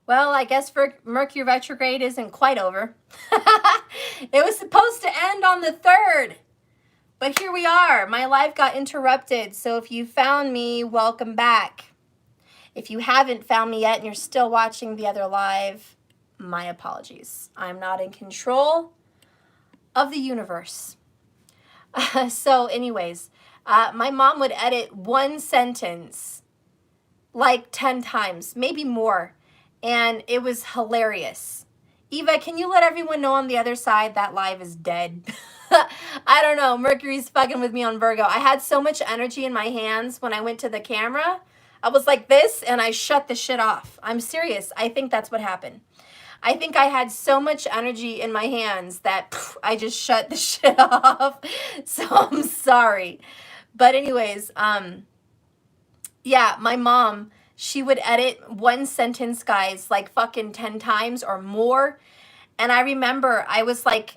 Well, I guess Mercury retrograde isn't quite over. It was supposed to end on the 3rd. But here we are. My life got interrupted. So if you found me, welcome back. If you haven't found me yet and you're still watching the other live, my apologies. I'm not in control of the universe. So anyways, my mom would edit one sentence like 10 times, maybe more. And it was hilarious. Eva, can you let everyone know on the other side that live is dead? I don't know. Mercury's fucking with me on Virgo. I had so much energy in my hands when I went to the camera. I was like this and I shut the shit off. I'm serious. I think that's what happened. I think I had so much energy in my hands that I just shut the shit off. So I'm sorry. But anyways, yeah, my mom, she would edit one sentence, guys, like fucking 10 times or more. And I remember I was like,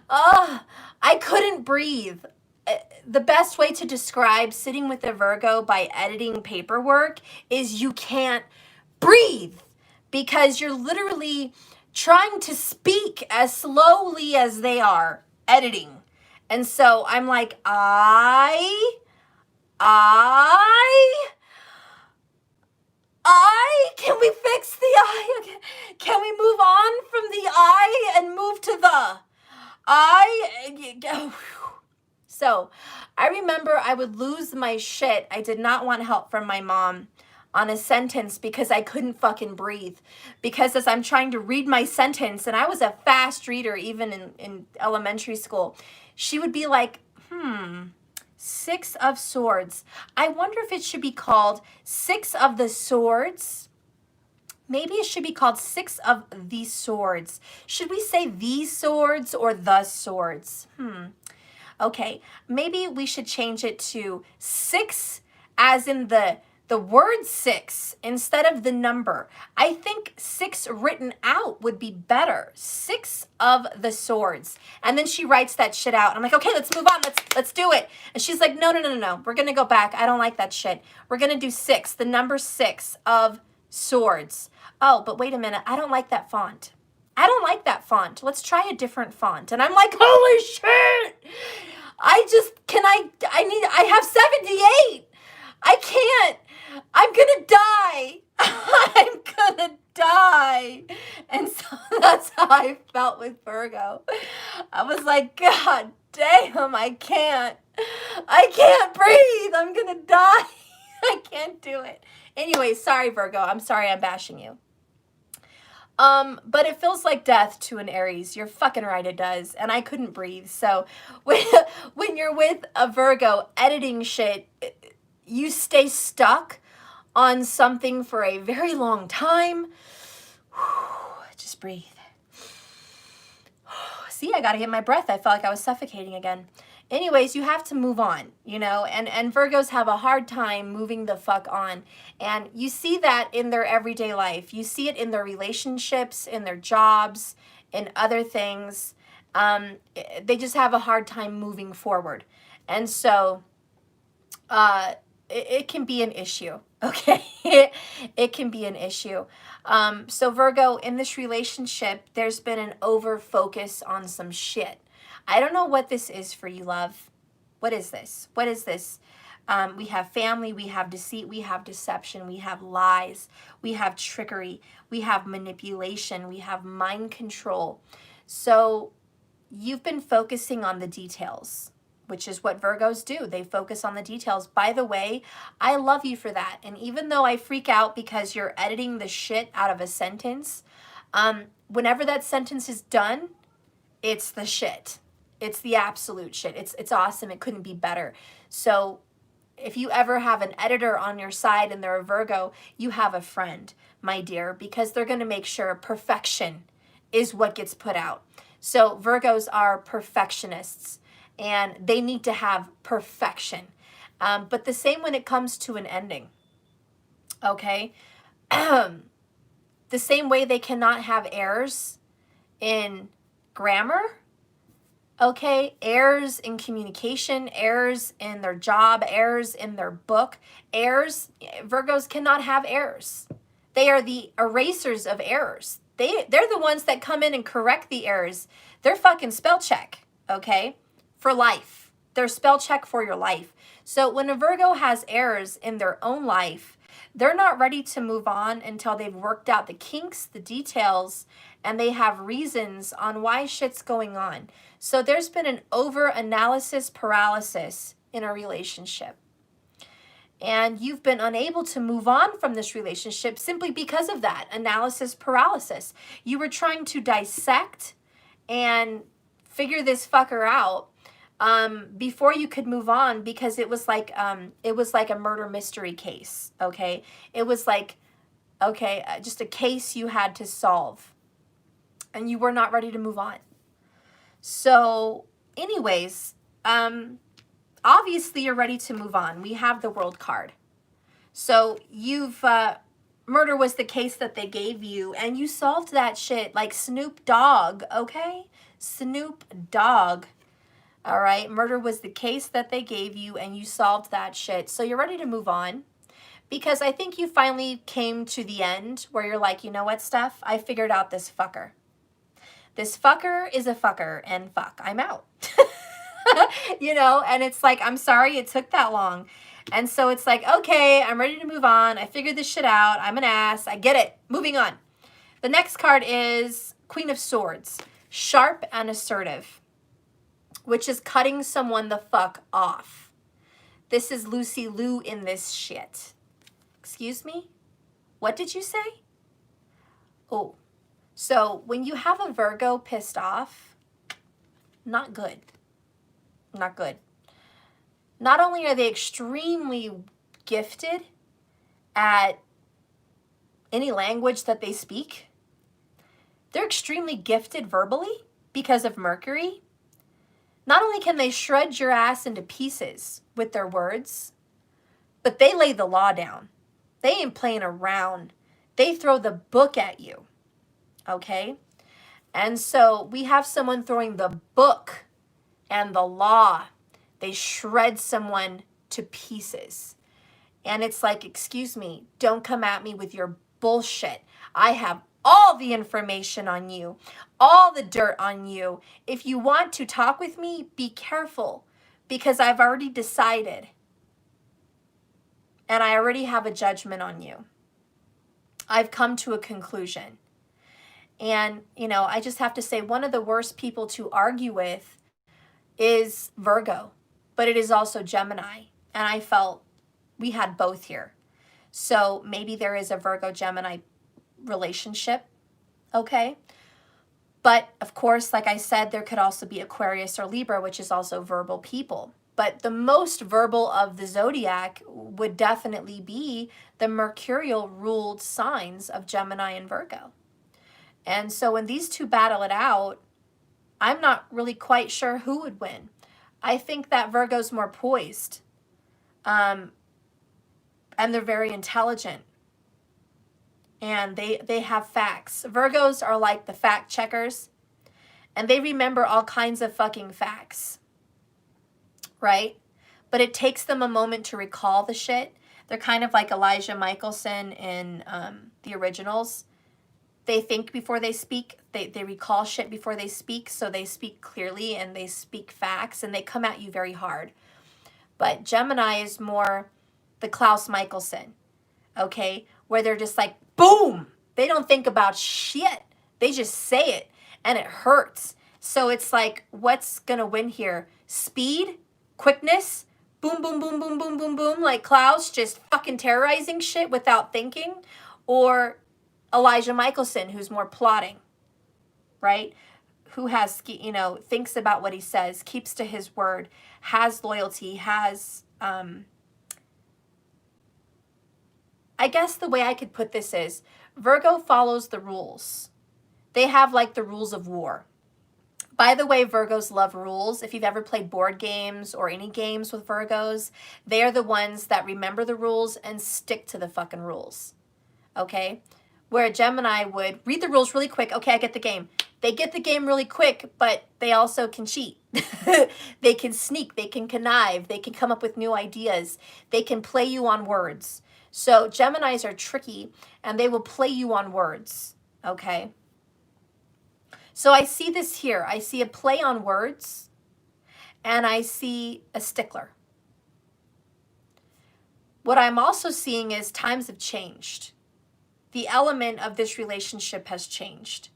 I couldn't breathe. The best way to describe sitting with a Virgo by editing paperwork is you can't breathe because you're literally trying to speak as slowly as they are editing. And so I'm like, can we fix the I? Can we move on from the I and move to the I? So I remember I would lose my shit. I did not want help from my mom on a sentence because I couldn't fucking breathe. Because as I'm trying to read my sentence, and I was a fast reader even in elementary school, she would be like, 6 of Swords. I wonder if it should be called 6 of the Swords. Maybe it should be called 6 of the Swords. Should we say the Swords or the Swords? Okay, maybe we should change it to 6 as in the word 6 instead of the number. I think 6 written out would be better. 6 of the Swords. And then she writes that shit out. I'm like, okay, let's move on. Let's do it. And she's like, no. We're going to go back. I don't like that shit. We're going to do 6, the number 6 of Swords. Oh, but wait a minute. I don't like that font. I don't like that font. Let's try a different font. And I'm like, holy shit. I have 78. I can't. I'm gonna die. I'm gonna die. And so that's how I felt with Virgo. I was like, God damn, I can't breathe. I'm gonna die. I can't do it. Anyway, sorry, Virgo. I'm sorry I'm bashing you. But it feels like death to an Aries. You're fucking right, it does. And I couldn't breathe. So when you're with a Virgo editing shit, you stay stuck on something for a very long time. Just breathe. See, I gotta get my breath. I felt like I was suffocating again. Anyways, you have to move on, you know, and Virgos have a hard time moving the fuck on. And you see that in their everyday life. You see it in their relationships, in their jobs, in other things. They just have a hard time moving forward. And so it can be an issue, okay? It can be an issue. So Virgo, in this relationship, there's been an over focus on some shit. I don't know what this is for you, love. What is this? What is this? We have family, we have deceit, we have deception, we have lies, we have trickery, we have manipulation, we have mind control. So you've been focusing on the details, which is what Virgos do. They focus on the details. By the way, I love you for that. And even though I freak out because you're editing the shit out of a sentence, whenever that sentence is done, it's the shit. It's the absolute shit. It's awesome. It couldn't be better. So if you ever have an editor on your side and they're a Virgo, you have a friend, my dear, because they're going to make sure perfection is what gets put out. So Virgos are perfectionists and they need to have perfection. But the same when it comes to an ending, okay? The same way they cannot have errors in grammar, okay, errors in communication, errors in their job, errors in their book, errors. Virgos cannot have errors. They are the erasers of errors. They're the ones that come in and correct the errors. They're fucking spell check, okay? For life. They're spell check for your life. So when a Virgo has errors in their own life, they're not ready to move on until they've worked out the kinks, the details, and they have reasons on why shit's going on. So there's been an over-analysis paralysis in a relationship. And you've been unable to move on from this relationship simply because of that analysis paralysis. You were trying to dissect and figure this fucker out before you could move on, because it was like a murder mystery case. Okay, it was like, okay, just a case you had to solve, and you were not ready to move on. So, anyways, obviously you're ready to move on. We have the World card. So you've, murder was the case that they gave you, and you solved that shit like Snoop Dogg, okay? Snoop Dogg, all right? Murder was the case that they gave you, and you solved that shit. So you're ready to move on, because I think you finally came to the end where you're like, you know what, Steph? I figured out this fucker. This fucker is a fucker, and fuck, I'm out. You know, and it's like, I'm sorry it took that long. And so it's like, okay, I'm ready to move on. I figured this shit out. I'm an ass. I get it. Moving on. The next card is Queen of Swords. Sharp and assertive, which is cutting someone the fuck off. This is Lucy Liu in this shit. Excuse me? What did you say? Oh, so when you have a Virgo pissed off, not good. Not good. Not only are they extremely gifted at any language that they speak, they're extremely gifted verbally because of Mercury. Not only can they shred your ass into pieces with their words, but they lay the law down. They ain't playing around. They throw the book at you, okay? And so we have someone throwing the book and the law. They shred someone to pieces. And it's like, excuse me, don't come at me with your bullshit. I have all the information on you, all the dirt on you. If you want to talk with me, be careful, because I've already decided. And I already have a judgment on you. I've come to a conclusion. And, you know, I just have to say, one of the worst people to argue with is Virgo, but it is also Gemini. And I felt we had both here. So maybe there is a Virgo-Gemini relationship, okay? But of course, like I said, there could also be Aquarius or Libra, which is also verbal people. But the most verbal of the zodiac would definitely be the mercurial ruled signs of Gemini and Virgo. And so when these two battle it out, I'm not really quite sure who would win. I think that Virgo's more poised. And they're very intelligent. And they have facts. Virgos are like the fact checkers. And they remember all kinds of fucking facts. Right? But it takes them a moment to recall the shit. They're kind of like Elijah Michelson in the originals. They think before they speak. They recall shit before they speak. So they speak clearly and they speak facts. And they come at you very hard. But Gemini is more the Klaus Michelson. Okay? Where they're just like, boom! They don't think about shit. They just say it. And it hurts. So it's like, what's going to win here? Speed? Quickness? Boom, boom, boom, boom, boom, boom, boom. Like Klaus just fucking terrorizing shit without thinking? Or Elijah Michelson, who's more plotting, right? Who has, you know, thinks about what he says, keeps to his word, has loyalty, has, I guess the way I could put this is, Virgo follows the rules. They have like the rules of war. By the way, Virgos love rules. If you've ever played board games or any games with Virgos, they are the ones that remember the rules and stick to the fucking rules, okay? Where a Gemini would read the rules really quick. Okay, I get the game. They get the game really quick, but they also can cheat. They can sneak. They can connive. They can come up with new ideas. They can play you on words. So Geminis are tricky, and they will play you on words, okay? So I see this here. I see a play on words, and I see a stickler. What I'm also seeing is times have changed. The element of this relationship has changed.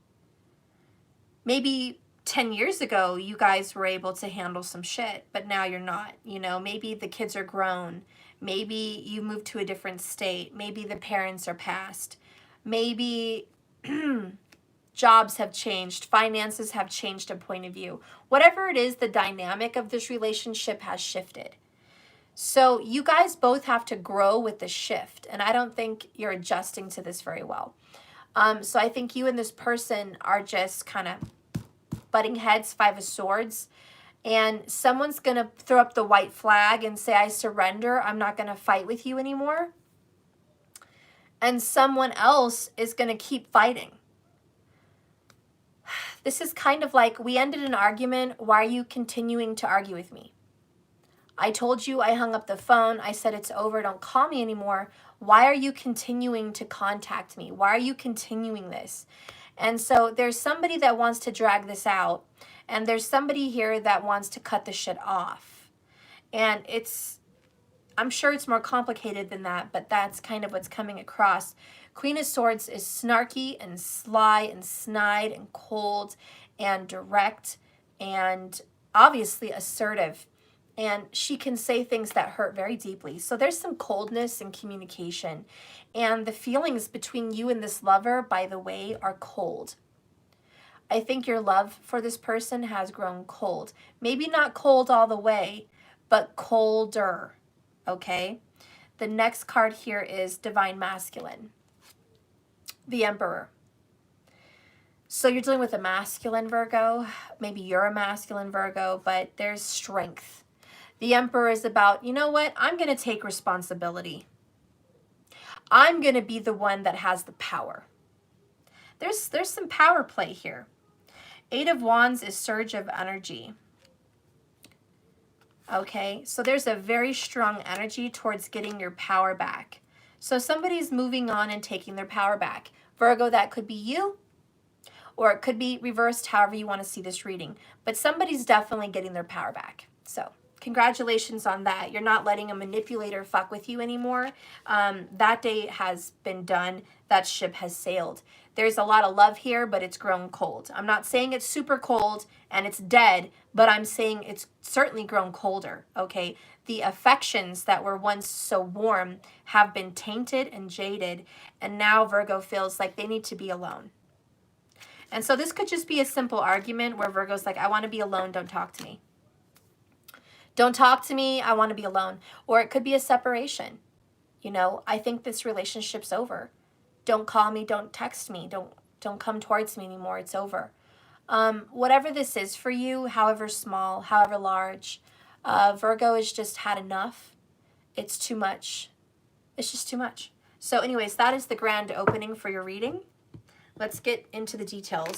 Maybe 10 years ago, you guys were able to handle some shit, but now you're not. You know, maybe the kids are grown. Maybe you moved to a different state. Maybe the parents are passed. Maybe jobs have changed. Finances have changed a point of view. Whatever it is, the dynamic of this relationship has shifted. So you guys both have to grow with the shift. And I don't think you're adjusting to this very well. So I think you and this person are just kind of butting heads, 5 of Swords. And someone's going to throw up the white flag and say, I surrender. I'm not going to fight with you anymore. And someone else is going to keep fighting. This is kind of like, we ended an argument. Why are you continuing to argue with me? I told you, I hung up the phone. I said it's over. Don't call me anymore. Why are you continuing to contact me? Why are you continuing this? And so there's somebody that wants to drag this out. And there's somebody here that wants to cut the shit off. And I'm sure it's more complicated than that, but that's kind of what's coming across. Queen of Swords is snarky and sly and snide and cold and direct and obviously assertive. And she can say things that hurt very deeply. So there's some coldness in communication. And the feelings between you and this lover, by the way, are cold. I think your love for this person has grown cold. Maybe not cold all the way, but colder, okay? The next card here is Divine Masculine, the Emperor. So you're dealing with a masculine Virgo. Maybe you're a masculine Virgo, but there's strength. The Emperor is about, you know what? I'm going to take responsibility. I'm going to be the one that has the power. There's some power play here. 8 of Wands is surge of energy. Okay, so there's a very strong energy towards getting your power back. So somebody's moving on and taking their power back. Virgo, that could be you, or it could be reversed, however you want to see this reading. But somebody's definitely getting their power back. So congratulations on that. You're not letting a manipulator fuck with you anymore. That day has been done. That ship has sailed. There's a lot of love here, but it's grown cold. I'm not saying it's super cold and it's dead, but I'm saying it's certainly grown colder, okay? The affections that were once so warm have been tainted and jaded, and now Virgo feels like they need to be alone. And so this could just be a simple argument where Virgo's like, I want to be alone, don't talk to me. Don't talk to me, I want to be alone. Or it could be a separation. You know, I think this relationship's over. Don't call me, don't text me, don't come towards me anymore, it's over. Whatever this is for you, however small, however large, Virgo has just had enough. It's too much. It's just too much. So anyways, that is the grand opening for your reading. Let's get into the details.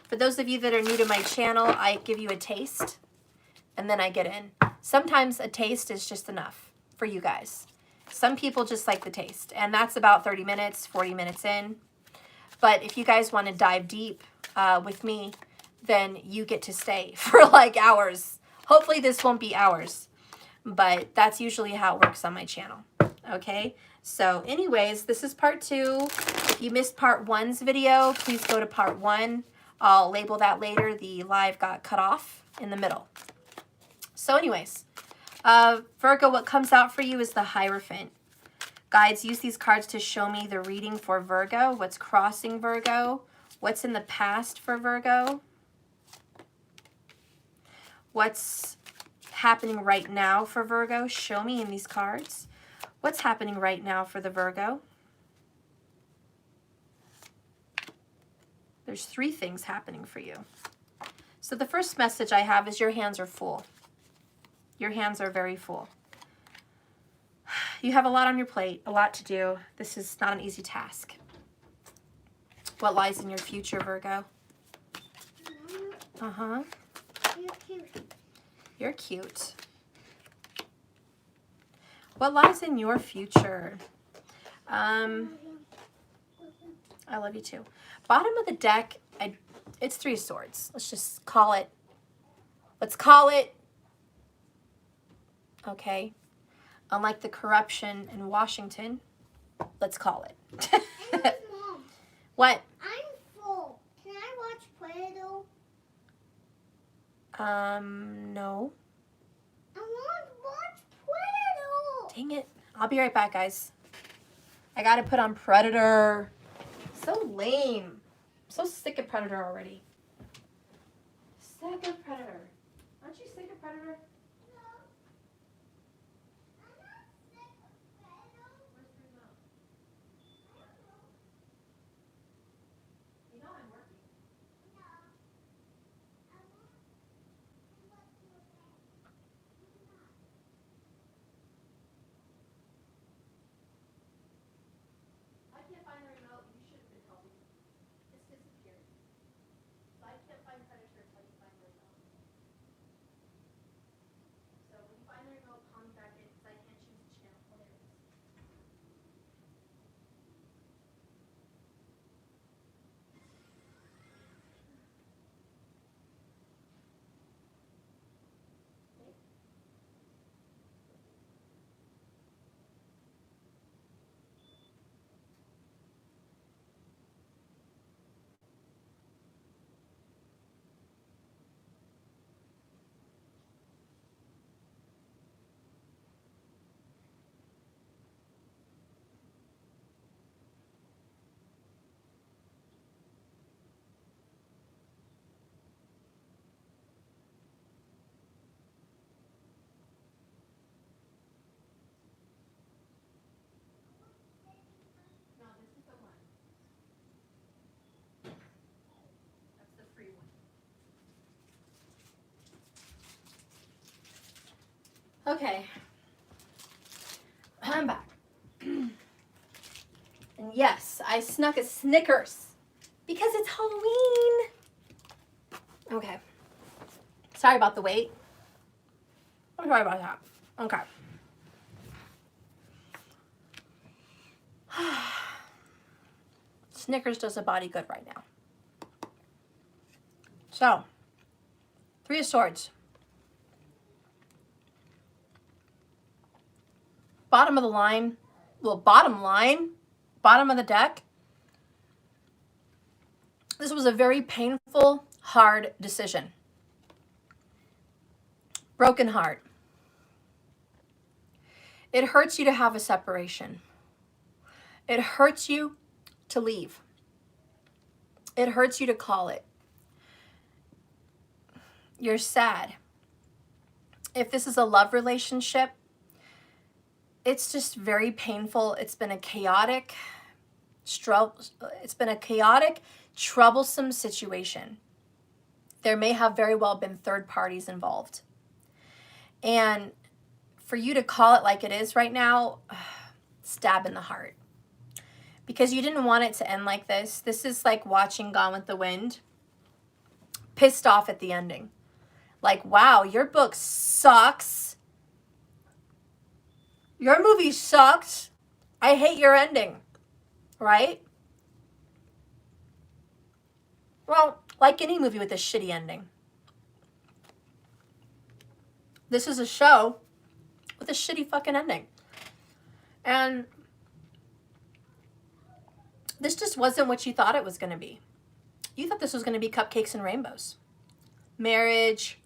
For those of you that are new to my channel, I give you a taste and then I get in. Sometimes a taste is just enough for you guys. Some people just like the taste, and that's about 30 minutes, 40 minutes in. But if you guys want to dive deep with me, then you get to stay for like hours. Hopefully this won't be hours, but that's usually how it works on my channel. Okay, so anyways, this is part 2. If you missed part 1's video, please go to part 1. I'll label that later. The live got cut off in the middle. So anyways, Virgo, what comes out for you is the Hierophant. Guides, use these cards to show me the reading for Virgo. What's crossing Virgo? What's in the past for Virgo? What's happening right now for Virgo? Show me in these cards. What's happening right now for the Virgo? There's 3 things happening for you. So the first message I have is your hands are full. Your hands are very full. You have a lot on your plate, a lot to do. This is not an easy task. What lies in your future, Virgo? Uh-huh. You're cute. You're cute. What lies in your future? I love you too. Bottom of the deck, it's 3 of Swords. Let's just call it. Let's call it. Okay. Unlike the corruption in Washington, let's call it. Anyways, Mom, What? I'm full. Can I watch Part2? No. I want to watch Part2. Dang it. I'll be right back, guys. I gotta put on Predator. So lame. I'm so sick of Predator already. Sick of Predator. Aren't you sick of Predator? You know I'm working. I can't find the remote. You should have been helping me. It's disappeared. So I can't find Predator until you find the remote. So when you find the remote, call me back in because I can't choose the channel. Oh, there it is. No, this is the one. That's the free one. Okay. I'm back. And yes, I snuck a Snickers because it's Halloween. Okay. Sorry about the wait. I'm sorry about that. Okay. Snickers does a body good right now. So, 3 of Swords. Bottom of the line. Well, bottom line. Bottom of the deck. This was a very painful, hard decision. Broken heart. It hurts you to have a separation. It hurts you to leave. It hurts you to call it. You're sad. If this is a love relationship, it's just very painful. It's been a chaotic, troublesome situation. There may have very well been third parties involved. And for you to call it like it is right now, stab in the heart. Because you didn't want it to end like this. This is like watching Gone with the Wind. Pissed off at the ending. Like, wow, your book sucks. Your movie sucks. I hate your ending. Right? Well, like any movie with a shitty ending. This is a show with a shitty fucking ending. And this just wasn't what you thought it was going to be. You thought this was going to be cupcakes and rainbows. Marriage,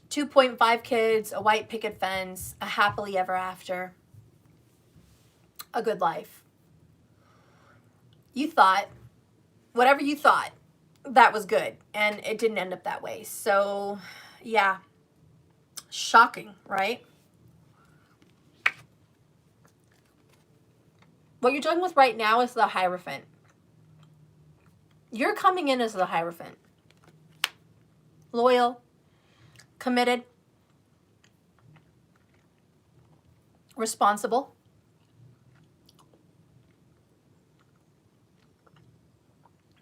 2.5 kids, a white picket fence, a happily ever after, a good life. You thought, whatever you thought, that was good. And it didn't end up that way. So, yeah. Shocking, right? What you're dealing with right now is the Hierophant. You're coming in as the Hierophant. Loyal, committed, responsible,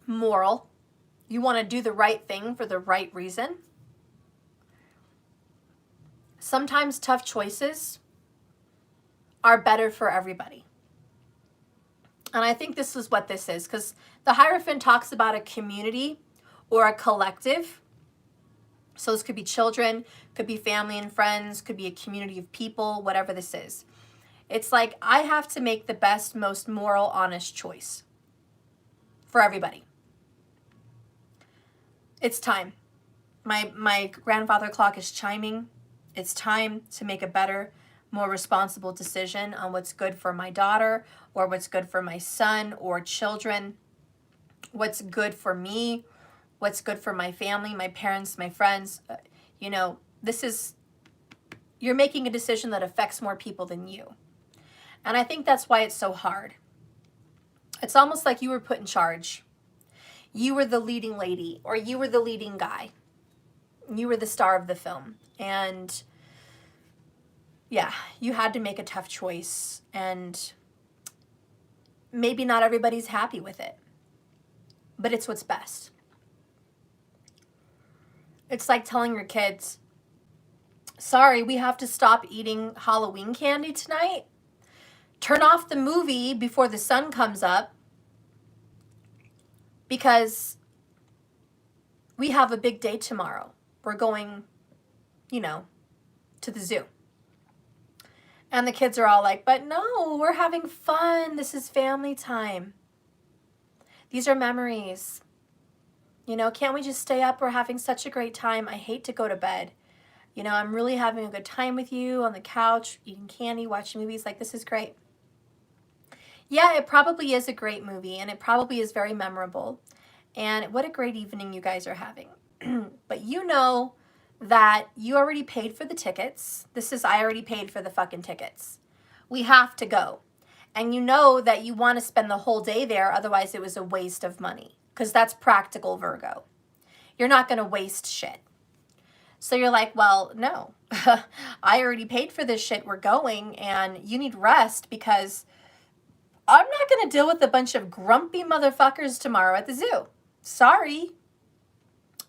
moral. You want to do the right thing for the right reason. Sometimes tough choices are better for everybody. And I think this is what this is, because the Hierophant talks about a community or a collective. So this could be children, could be family and friends, could be a community of people, whatever this is. It's like, I have to make the best, most moral, honest choice for everybody. It's time. My grandfather clock is chiming. It's time to make a better, more responsible decision on what's good for my daughter or what's good for my son or children, what's good for me, what's good for my family, my parents, my friends. You know, you're making a decision that affects more people than you. And I think that's why it's so hard. It's almost like you were put in charge. You were the leading lady, or you were the leading guy. You were the star of the film. And yeah, you had to make a tough choice. And maybe not everybody's happy with it, but it's what's best. It's like telling your kids, sorry, we have to stop eating Halloween candy tonight. Turn off the movie before the sun comes up because we have a big day tomorrow. We're going, you know, to the zoo. And the kids are all like, but no, we're having fun. This is family time. These are memories. You know, can't we just stay up? We're having such a great time. I hate to go to bed. You know, I'm really having a good time with you on the couch, eating candy, watching movies. Like, this is great. Yeah, it probably is a great movie, and it probably is very memorable. And what a great evening you guys are having. But you know that you already paid for the tickets. I already paid for the fucking tickets. We have to go. And you know that you want to spend the whole day there, otherwise it was a waste of money. Because that's practical Virgo. You're not going to waste shit. So you're like, well, no. I already paid for this shit. We're going, and you need rest because I'm not going to deal with a bunch of grumpy motherfuckers tomorrow at the zoo. Sorry.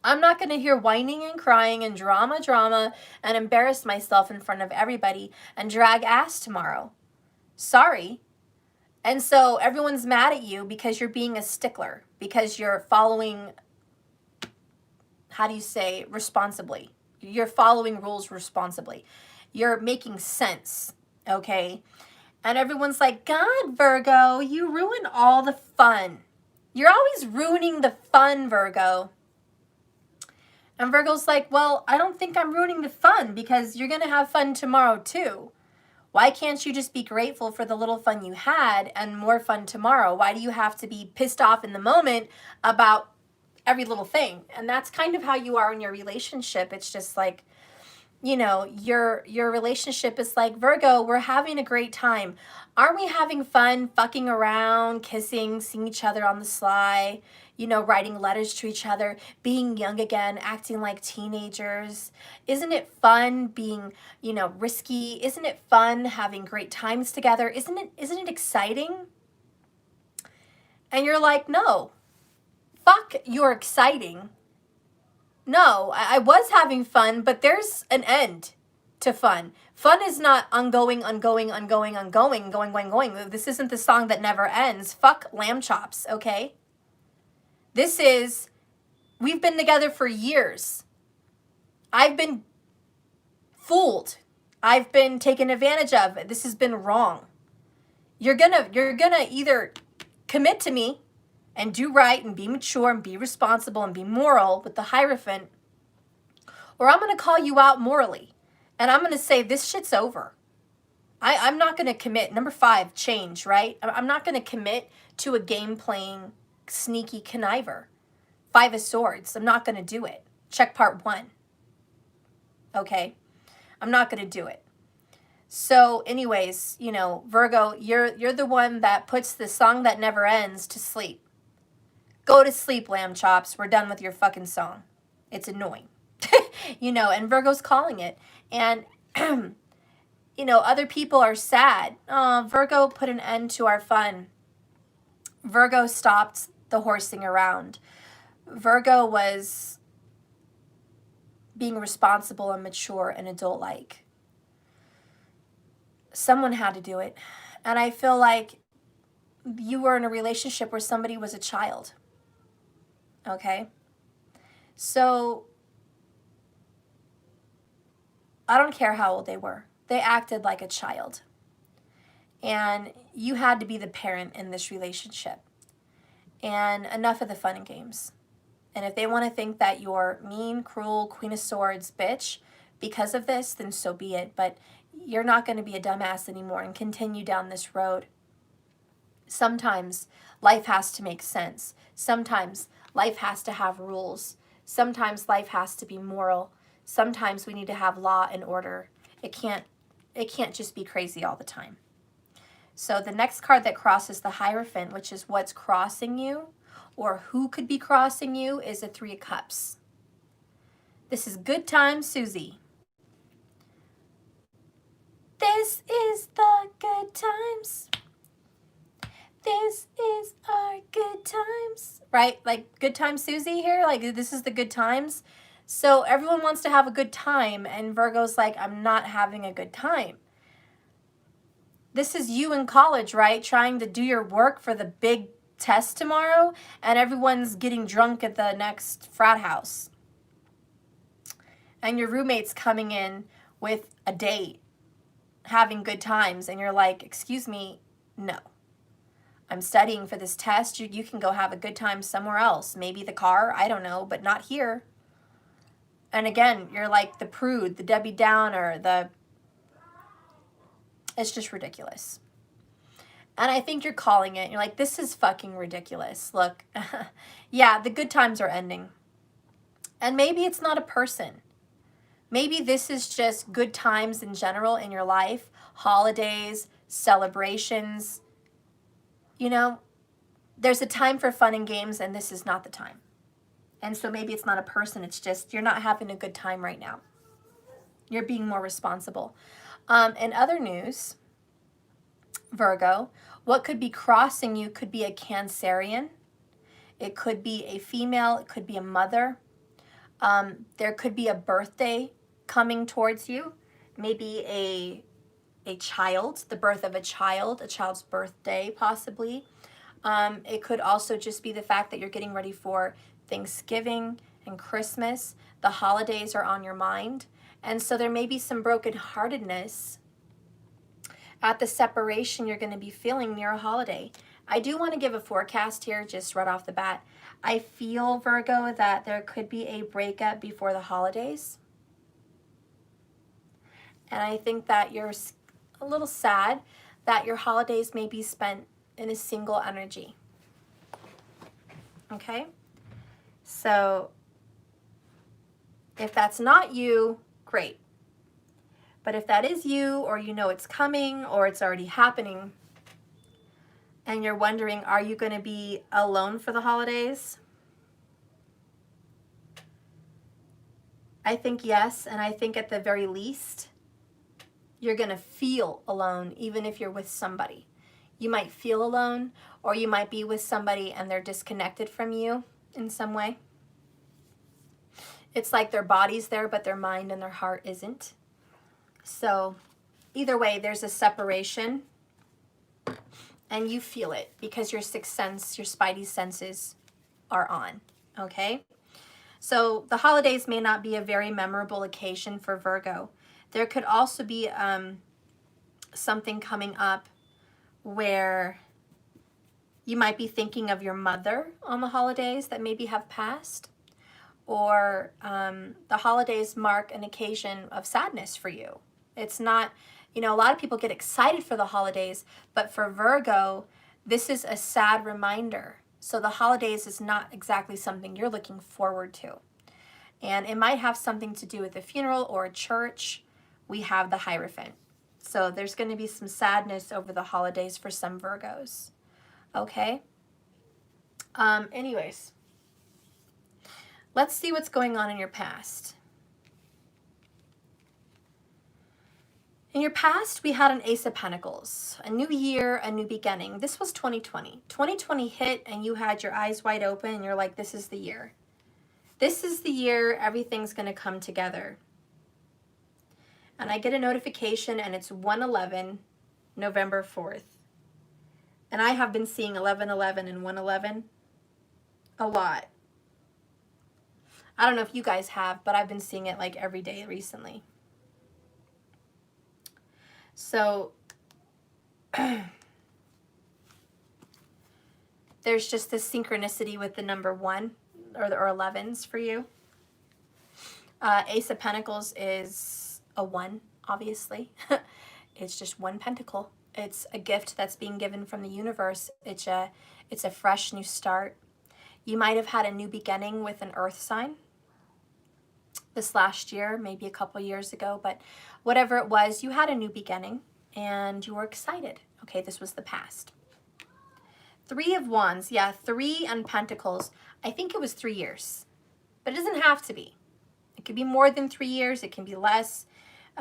I'm not going to hear whining and crying and drama and embarrass myself in front of everybody and drag ass tomorrow. Sorry. And so everyone's mad at you because you're being a stickler, because you're following, how do you say, responsibly. You're following rules responsibly. You're making sense, okay? And everyone's like, God, Virgo, you ruin all the fun. You're always ruining the fun, Virgo. And Virgo's like, well, I don't think I'm ruining the fun because you're going to have fun tomorrow too. Why can't you just be grateful for the little fun you had and more fun tomorrow? Why do you have to be pissed off in the moment about every little thing? And that's kind of how you are in your relationship. It's just like, you know, your relationship is like, Virgo, we're having a great time. Aren't we having fun fucking around, kissing, seeing each other on the sly, you know, writing letters to each other, being young again, acting like teenagers? Isn't it fun being, you know, risky? Isn't it fun having great times together? Isn't it exciting? And you're like, no, fuck you're exciting. No, I was having fun, but there's an end to fun. Fun is not ongoing. This isn't the song that never ends. Fuck lamb chops, okay? This is, we've been together for years. I've been fooled. I've been taken advantage of. This has been wrong. You're gonna either commit to me and do right and be mature and be responsible and be moral with the Hierophant, or I'm going to call you out morally. And I'm going to say, this shit's over. I'm not going to commit. Number 5, change, right? I'm not going to commit to a game-playing, sneaky conniver. 5 of Swords. I'm not going to do it. Check part 1. Okay? I'm not going to do it. So anyways, you know, Virgo, you're the one that puts the song that never ends to sleep. Go to sleep, lamb chops. We're done with your fucking song. It's annoying. You know, and Virgo's calling it. And, you know, other people are sad. Oh, Virgo put an end to our fun. Virgo stopped the horsing around. Virgo was being responsible and mature and adult-like. Someone had to do it. And I feel like you were in a relationship where somebody was a child. Okay? So I don't care how old they were. They acted like a child. And you had to be the parent in this relationship. And enough of the fun and games. And if they want to think that you're mean, cruel, Queen of Swords bitch because of this, then so be it. But you're not going to be a dumbass anymore and continue down this road. Sometimes life has to make sense. Sometimes life has to have rules. Sometimes life has to be moral. Sometimes we need to have law and order. It can't just be crazy all the time. So the next card that crosses the Hierophant, which is what's crossing you or who could be crossing you, is a 3 of Cups. This is good times, Susie. This is the good times. This is our good times. Right? Like good times, Susie here. Like this is the good times. So everyone wants to have a good time. And Virgo's like, I'm not having a good time. This is you in college, right? Trying to do your work for the big test tomorrow, and everyone's getting drunk at the next frat house. And your roommate's coming in with a date, having good times, and you're like, excuse me, no. I'm studying for this test. You can go have a good time somewhere else. Maybe the car, I don't know, but not here. And again, you're like the prude, the Debbie Downer, it's just ridiculous. And I think you're calling it. You're like, this is fucking ridiculous. Look, yeah, the good times are ending. And maybe it's not a person. Maybe this is just good times in general in your life. Holidays, celebrations. You know, there's a time for fun and games, and this is not the time. And so maybe it's not a person. It's just you're not having a good time right now. You're being more responsible. In other news, Virgo, what could be crossing you could be a Cancerian. It could be a female. It could be a mother. There could be a birthday coming towards you. Maybe a child, the birth of a child's birthday possibly. It could also just be the fact that you're getting ready for Thanksgiving and Christmas. The holidays are on your mind. And so there may be some brokenheartedness at the separation you're going to be feeling near a holiday. I do want to give a forecast here just right off the bat. I feel, Virgo, that there could be a breakup before the holidays. And I think that you're a little sad that your holidays may be spent in a single energy. Okay? So if that's not you, great. But if that is you, or you know it's coming, or it's already happening, and you're wondering, are you going to be alone for the holidays? I think yes, and I think at the very least, you're going to feel alone, even if you're with somebody. You might feel alone, or you might be with somebody and they're disconnected from you in some way. It's like their body's there, but their mind and their heart isn't. So either way, there's a separation, and you feel it because your sixth sense, your spidey senses are on, okay? So the holidays may not be a very memorable occasion for Virgo. There could also be something coming up where you might be thinking of your mother on the holidays that maybe have passed, or the holidays mark an occasion of sadness for you. It's not, you know, a lot of people get excited for the holidays, but for Virgo, this is a sad reminder. So the holidays is not exactly something you're looking forward to. And it might have something to do with a funeral or a church. We have the Hierophant. So there's going to be some sadness over the holidays for some Virgos. Okay? Anyways, let's see what's going on in your past. In your past, we had an Ace of Pentacles, a new year, a new beginning. This was 2020. 2020 hit and you had your eyes wide open and you're like, this is the year. This is the year everything's going to come together. And I get a notification and it's 1/11, November 4th. And I have been seeing 1111 and 111 a lot. I don't know if you guys have, but I've been seeing it like every day recently. So there's just this synchronicity with the number 1 or 11s for you. Ace of Pentacles is a 1, obviously. It's just 1 pentacle. It's a gift that's being given from the universe. It's a fresh new start. You might have had a new beginning with an earth sign this last year, maybe a couple years ago, but whatever it was, you had a new beginning and you were excited. Okay, this was the past. 3 of Wands, yeah, 3 and Pentacles. I think it was 3 years, but it doesn't have to be. It could be more than 3 years. It can be less.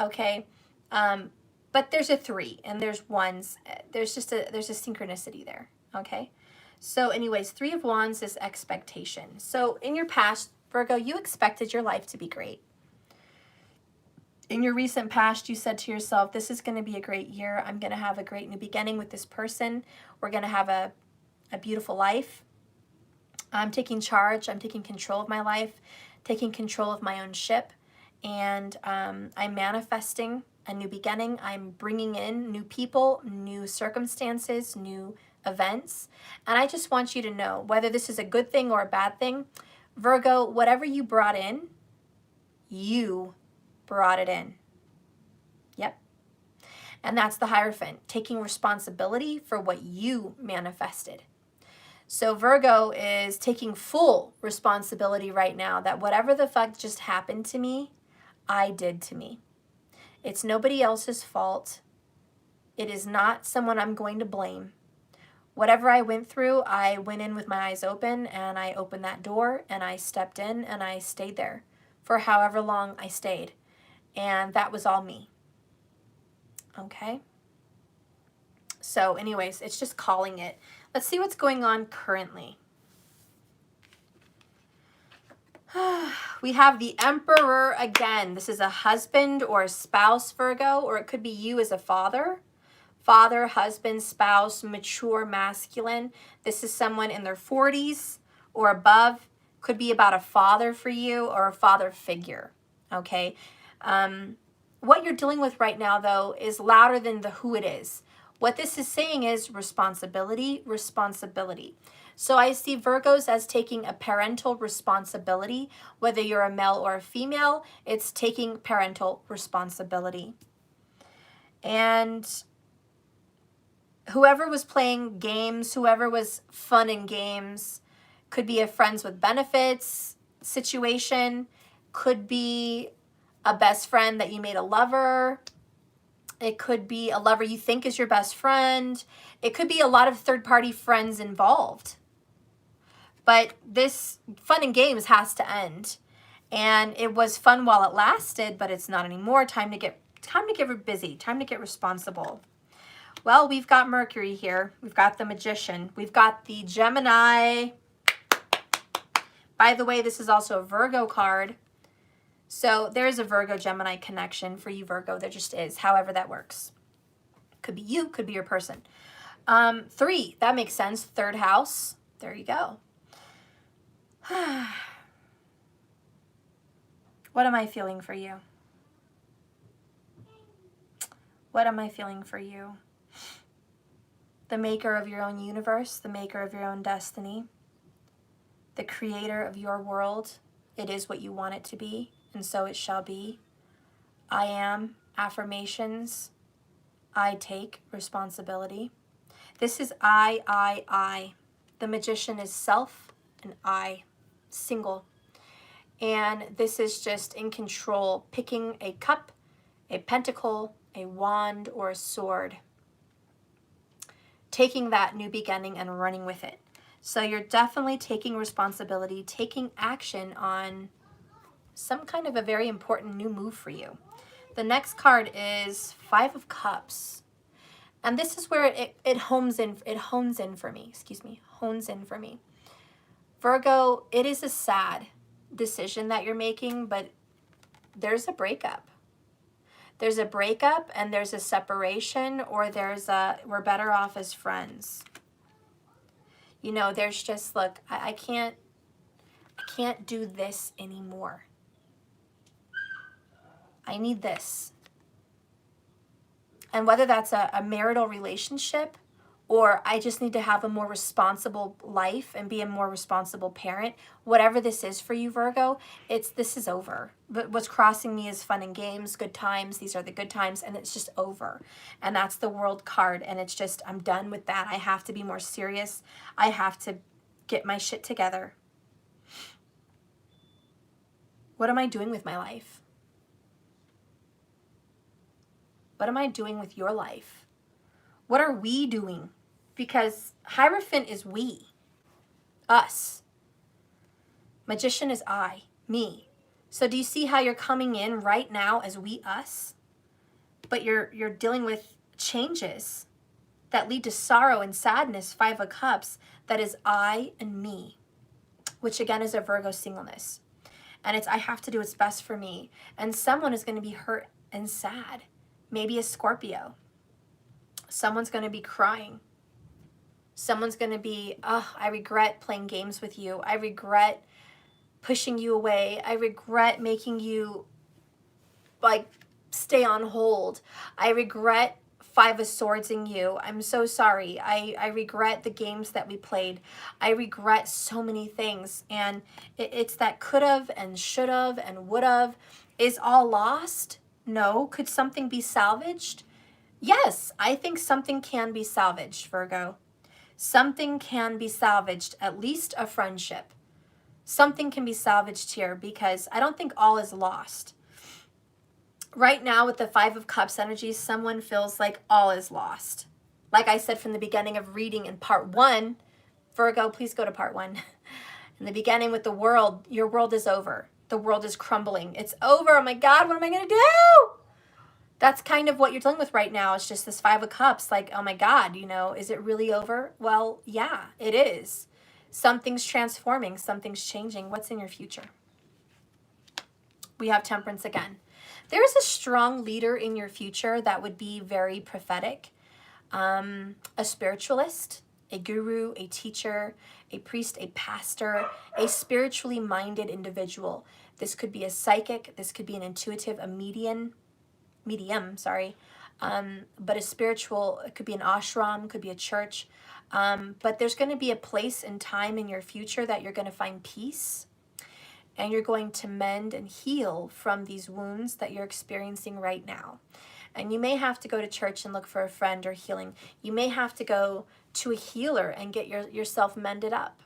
Okay, but there's a 3 and there's ones. There's a synchronicity there. Okay, so anyways, 3 of Wands is expectation. So in your past, Virgo, you expected your life to be great. In your recent past, you said to yourself, this is going to be a great year. I'm going to have a great new beginning with this person. We're going to have a beautiful life. I'm taking charge. I'm taking control of my life, taking control of my own ship. And I'm manifesting a new beginning. I'm bringing in new people, new circumstances, new events. And I just want you to know, whether this is a good thing or a bad thing, Virgo, whatever you brought in, you brought it in. Yep. And that's the Hierophant, taking responsibility for what you manifested. So Virgo is taking full responsibility right now that whatever the fuck just happened to me, I did to me. It's nobody else's fault. It is not someone I'm going to blame. Whatever I went through, I went in with my eyes open and I opened that door and I stepped in and I stayed there for however long I stayed. And that was all me. Okay? So anyways, it's just calling it. Let's see what's going on currently. We have the Emperor again. This is a husband or a spouse, Virgo, or it could be you as a father. Father, husband, spouse, mature, masculine. This is someone in their 40s or above. Could be about a father for you or a father figure, okay? What you're dealing with right now, though, is louder than the who it is. What this is saying is responsibility, responsibility. So I see Virgos as taking a parental responsibility. Whether you're a male or a female, it's taking parental responsibility. And whoever was playing games, whoever was fun in games, could be a friends with benefits situation, could be a best friend that you made a lover. It could be a lover you think is your best friend. It could be a lot of third-party friends involved. But this fun and games has to end. And it was fun while it lasted, but it's not anymore. Time to get busy, time to get responsible. Well, we've got Mercury here. We've got the Magician. We've got the Gemini. By the way, this is also a Virgo card. So there's a Virgo-Gemini connection for you, Virgo. There just is, however that works. Could be you, could be your person. 3, that makes sense. 3rd house. There you go. What am I feeling for you? What am I feeling for you? The maker of your own universe, the maker of your own destiny, the creator of your world. It is what you want it to be, and so it shall be. I am affirmations. I take responsibility. This is I. The Magician is self and I, single. And this is just in control, picking a cup, a pentacle, a wand, or a sword. Taking that new beginning and running with it. So you're definitely taking responsibility, taking action on some kind of a very important new move for you. The next card is 5 of Cups. And this is where it hones in for me. Hones in for me. Virgo, it is a sad decision that you're making, but there's a breakup. There's a breakup and there's a separation, or there's a we're better off as friends. You know, there's just, look, I can't do this anymore. I need this. And whether that's a marital relationship, or I just need to have a more responsible life and be a more responsible parent, whatever this is for you, Virgo, this is over. But what's crossing me is fun and games, good times. These are the good times, and it's just over. And that's the World card, and it's just, I'm done with that. I have to be more serious. I have to get my shit together. What am I doing with my life? What am I doing with your life? What are we doing? Because Hierophant is we, us. Magician is I, me. So do you see how you're coming in right now as we, us? But you're dealing with changes that lead to sorrow and sadness, 5 of Cups, that is I and me, which again is a Virgo singleness. And it's, I have to do what's best for me. And someone is going to be hurt and sad. Maybe a Scorpio. Someone's going to be crying. Someone's going to be, oh, I regret playing games with you. I regret pushing you away. I regret making you, like, stay on hold. I regret 5 of Swords in you. I'm so sorry. I regret the games that we played. I regret so many things. And it's that could've and should've and would've. Is all lost? No. Could something be salvaged? Yes, I think something can be salvaged, Virgo. Something can be salvaged, at least a friendship. Something can be salvaged here, because I don't think all is lost. Right now with the 5 of Cups energy, someone feels like all is lost. Like I said from the beginning of reading in part 1, Virgo, please go to part 1. In the beginning with the world, your world is over. The world is crumbling. It's over. Oh my God, what am I going to do? That's kind of what you're dealing with right now. It's just this 5 of Cups. Like, oh my God, you know, is it really over? Well, yeah, it is. Something's transforming. Something's changing. What's in your future? We have Temperance again. There is a strong leader in your future that would be very prophetic. A spiritualist, a guru, a teacher, a priest, a pastor, a spiritually minded individual. This could be a psychic. This could be an intuitive, a medium, but a spiritual, it could be an ashram, could be a church. But there's going to be a place and time in your future that you're going to find peace, and you're going to mend and heal from these wounds that you're experiencing right now. And you may have to go to church and look for a friend or healing. You may have to go to a healer and get yourself mended up.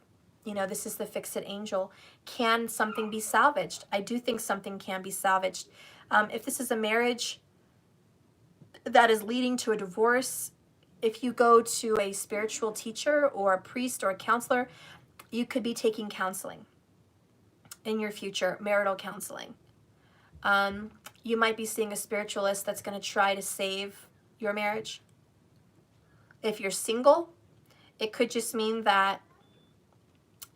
You know, this is the Fix-It Angel. Can something be salvaged? I do think something can be salvaged. If this is a marriage that is leading to a divorce, if you go to a spiritual teacher or a priest or a counselor, you could be taking counseling in your future, marital counseling. You might be seeing a spiritualist that's going to try to save your marriage. If you're single, it could just mean that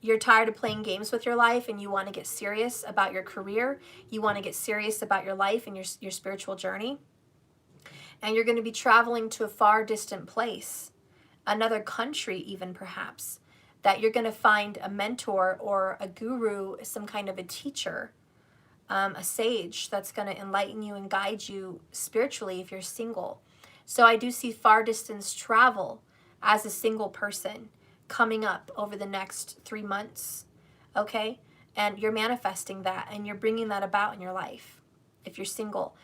you're tired of playing games with your life and you want to get serious about your career. You want to get serious about your life and your spiritual journey. And you're going to be traveling to a far distant place, another country even perhaps, that you're going to find a mentor or a guru, some kind of a teacher, a sage that's going to enlighten you and guide you spiritually if you're single. So I do see far distance travel as a single person coming up over the next 3 months, okay? And you're manifesting that and you're bringing that about in your life if you're single.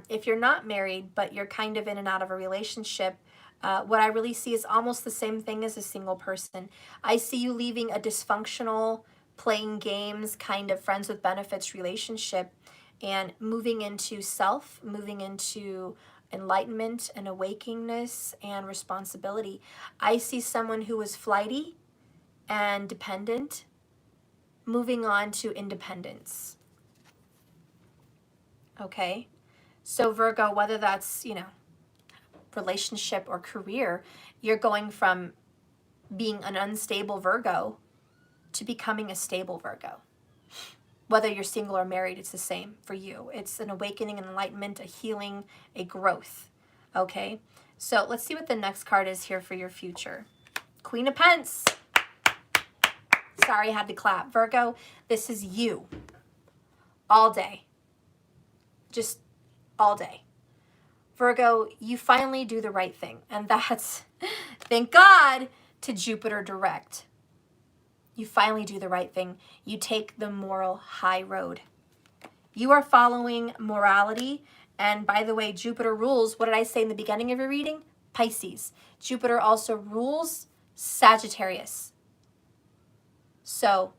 If you're not married, but you're kind of in and out of a relationship, what I really see is almost the same thing as a single person. I see you leaving a dysfunctional, playing games, kind of friends with benefits relationship and moving into self, moving into enlightenment and awakeness and responsibility. I see someone who was flighty and dependent moving on to independence. Okay? So Virgo, whether that's, you know, relationship or career, you're going from being an unstable Virgo to becoming a stable Virgo. Whether you're single or married, it's the same for you. It's an awakening, an enlightenment, a healing, a growth. Okay? So let's see what the next card is here for your future. Queen of Pence. Sorry, I had to clap. Virgo, this is you all day. Just all day. Virgo, you finally do the right thing. And that's, thank God, to Jupiter direct. You finally do the right thing. You take the moral high road. You are following morality. And by the way, Jupiter rules, what did I say in the beginning of your reading? Pisces. Jupiter also rules Sagittarius. So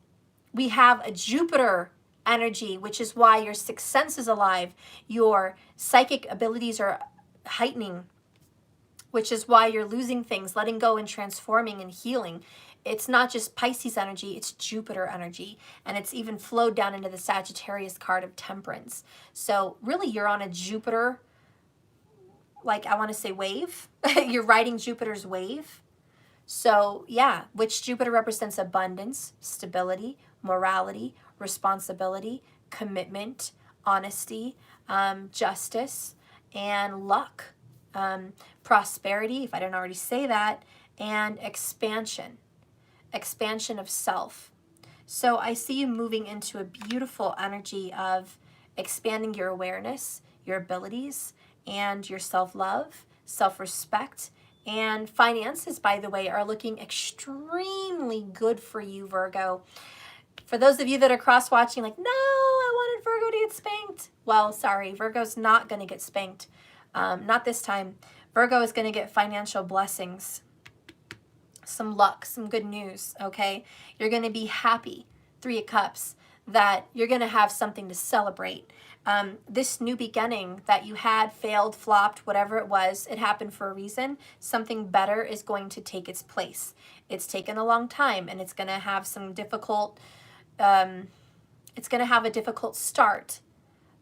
we have a Jupiter energy, which is why your sixth sense is alive. Your psychic abilities are heightening, which is why you're losing things, letting go and transforming and healing. It's not just Pisces energy, it's Jupiter energy. And it's even flowed down into the Sagittarius card of Temperance. So really you're on a Jupiter, like I want to say wave. You're riding Jupiter's wave. So yeah, which Jupiter represents abundance, stability, morality, responsibility, commitment, honesty, justice, and luck, prosperity, if I didn't already say that, and expansion of self. So I see you moving into a beautiful energy of expanding your awareness, your abilities, and your self-love, self-respect, and finances, by the way, are looking extremely good for you, Virgo. For those of you that are cross-watching, like, no, I wanted Virgo to get spanked. Well, sorry, Virgo's not going to get spanked. Not this time. Virgo is going to get financial blessings, some luck, some good news, okay? You're going to be happy, 3 of Cups, that you're going to have something to celebrate. This new beginning that you had, failed, flopped, whatever it was, it happened for a reason. Something better is going to take its place. It's taken a long time, and it's going to have some difficult, it's going to have a difficult start,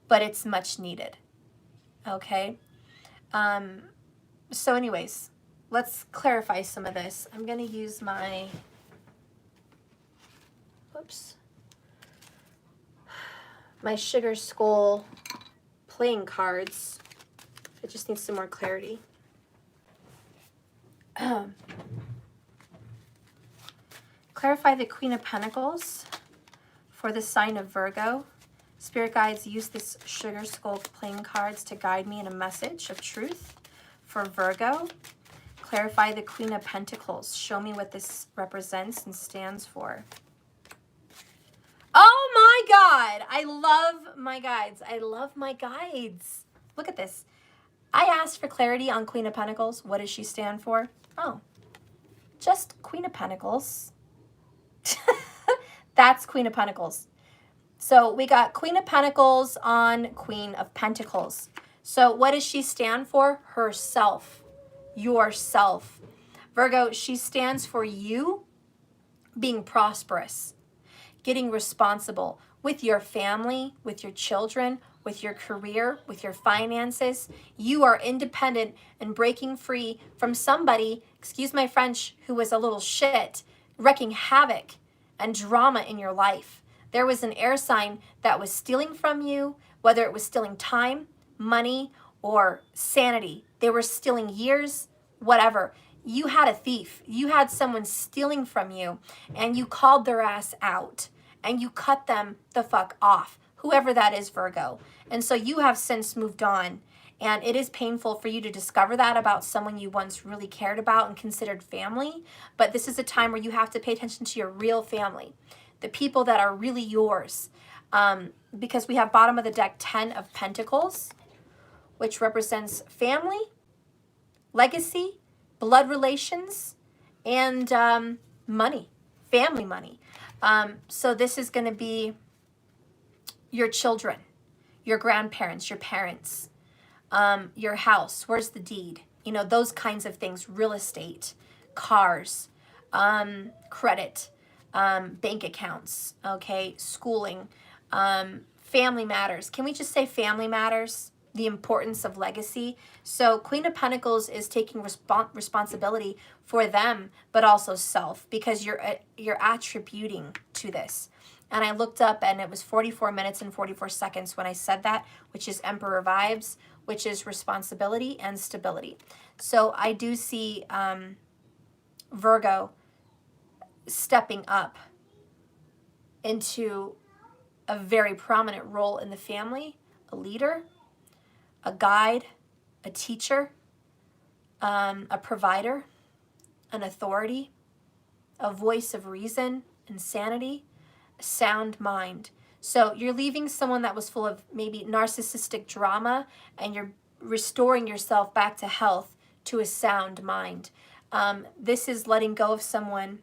but it's much needed, okay? So anyways, let's clarify some of this. I'm going to use my, my Sugar Skull playing cards. It just needs some more clarity. Clarify the Queen of Pentacles for the sign of Virgo. Spirit guides, use this Sugar Skull playing cards to guide me in a message of truth for Virgo. Clarify the Queen of Pentacles. Show me what this represents and stands for. Oh my God. I love my guides. I love my guides. Look at this. I asked for clarity on Queen of Pentacles. What does she stand for? Oh, just Queen of Pentacles. That's Queen of Pentacles. So we got Queen of Pentacles on Queen of Pentacles. So what does she stand for? Herself. Yourself. Virgo, she stands for you being prosperous, getting responsible with your family, with your children, with your career, with your finances. You are independent and breaking free from somebody, excuse my French, who was a little shit, wreaking havoc and drama in your life. There was an air sign that was stealing from you, whether it was stealing time, money, or sanity. They were stealing years, whatever. You had a thief. You had someone stealing from you, and you called their ass out, and you cut them the fuck off, whoever that is, Virgo. And so you have since moved on, and it is painful for you to discover that about someone you once really cared about and considered family. But this is a time where you have to pay attention to your real family, the people that are really yours. Because we have bottom of the deck 10 of Pentacles, which represents family, legacy, blood relations, and money, family money. So this is going to be your children, your grandparents, your parents, your house, where's the deed? You know, those kinds of things, real estate, cars, credit, bank accounts, okay, schooling, family matters. Can we just say family matters? The importance of legacy. So Queen of Pentacles is taking responsibility for them, but also self, because you're attributing to this. And I looked up, and it was 44 minutes and 44 seconds when I said that, which is Emperor vibes, which is responsibility and stability. So I do see Virgo stepping up into a very prominent role in the family, a leader, a guide, a teacher, a provider, an authority, a voice of reason and sanity, a sound mind. So you're leaving someone that was full of maybe narcissistic drama, and you're restoring yourself back to health, to a sound mind. This is letting go of someone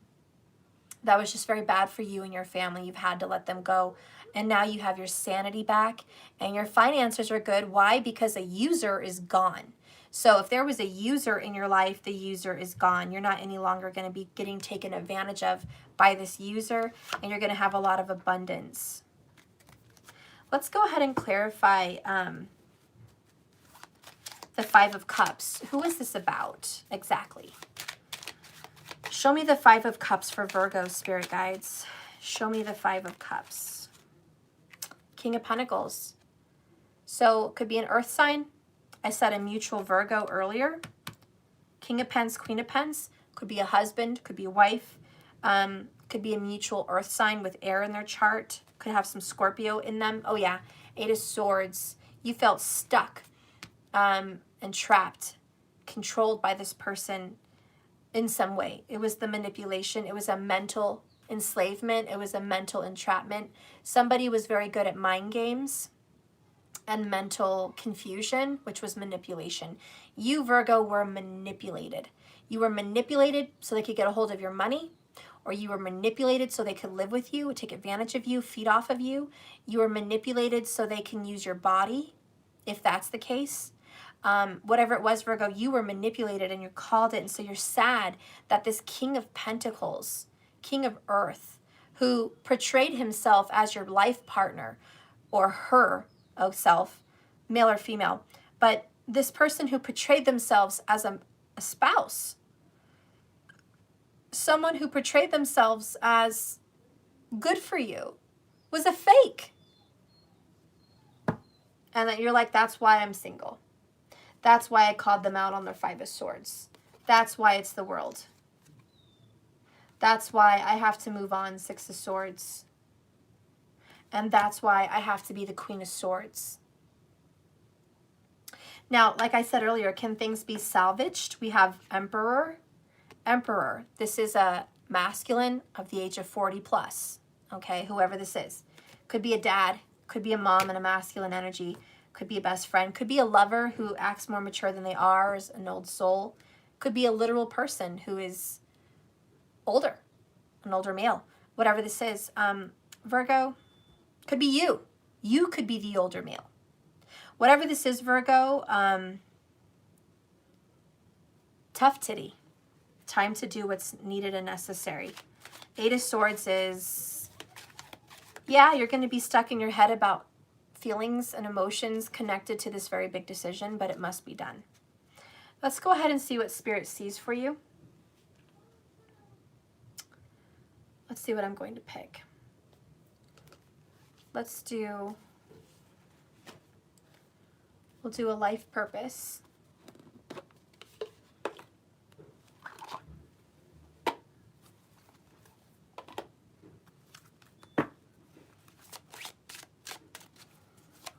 that was just very bad for you and your family. You've had to let them go. And now you have your sanity back and your finances are good. Why? Because a user is gone. So if there was a user in your life, the user is gone. You're not any longer going to be getting taken advantage of by this user, and you're going to have a lot of abundance. Let's go ahead and clarify the Five of Cups. Who is this about exactly? Show me the Five of Cups for Virgo, Spirit Guides. Show me the Five of Cups. King of Pentacles. So it could be an earth sign. I said a mutual Virgo earlier. King of Pens, Queen of Pens. Could be a husband, could be a wife. Could be a mutual earth sign with air in their chart. Could have some Scorpio in them. Oh yeah, Eight of Swords. You felt stuck and trapped, controlled by this person in some way. It was the manipulation. It was a mental enslavement. It was a mental entrapment. Somebody was very good at mind games and mental confusion, which was manipulation. You, Virgo, were manipulated. You were manipulated so they could get a hold of your money, or you were manipulated so they could live with you, take advantage of you, feed off of you. You were manipulated so they can use your body, if that's the case. Whatever it was, Virgo, you were manipulated and you called it. And so you're sad that this King of Pentacles, King of Earth, who portrayed himself as your life partner, or her self, male or female, but this person who portrayed themselves as a spouse, someone who portrayed themselves as good for you, was a fake. And that you're like, that's why I'm single. That's why I called them out on their Five of Swords. That's why it's the world. That's why I have to move on, Six of Swords. And that's why I have to be the Queen of Swords. Now, like I said earlier, can things be salvaged? We have Emperor. Emperor. This is a masculine of the age of 40 plus. Okay, whoever this is. Could be a dad. Could be a mom in a masculine energy. Could be a best friend. Could be a lover who acts more mature than they are, is an old soul. Could be a literal person who is older, an older male. Whatever this is. Virgo, could be you. You could be the older male. Whatever this is, Virgo, tough titty. Time to do what's needed and necessary. Eight of Swords is, yeah, you're going to be stuck in your head about feelings and emotions connected to this very big decision, but it must be done. Let's go ahead and see what Spirit sees for you. Let's see what I'm going to pick. We'll do a life purpose.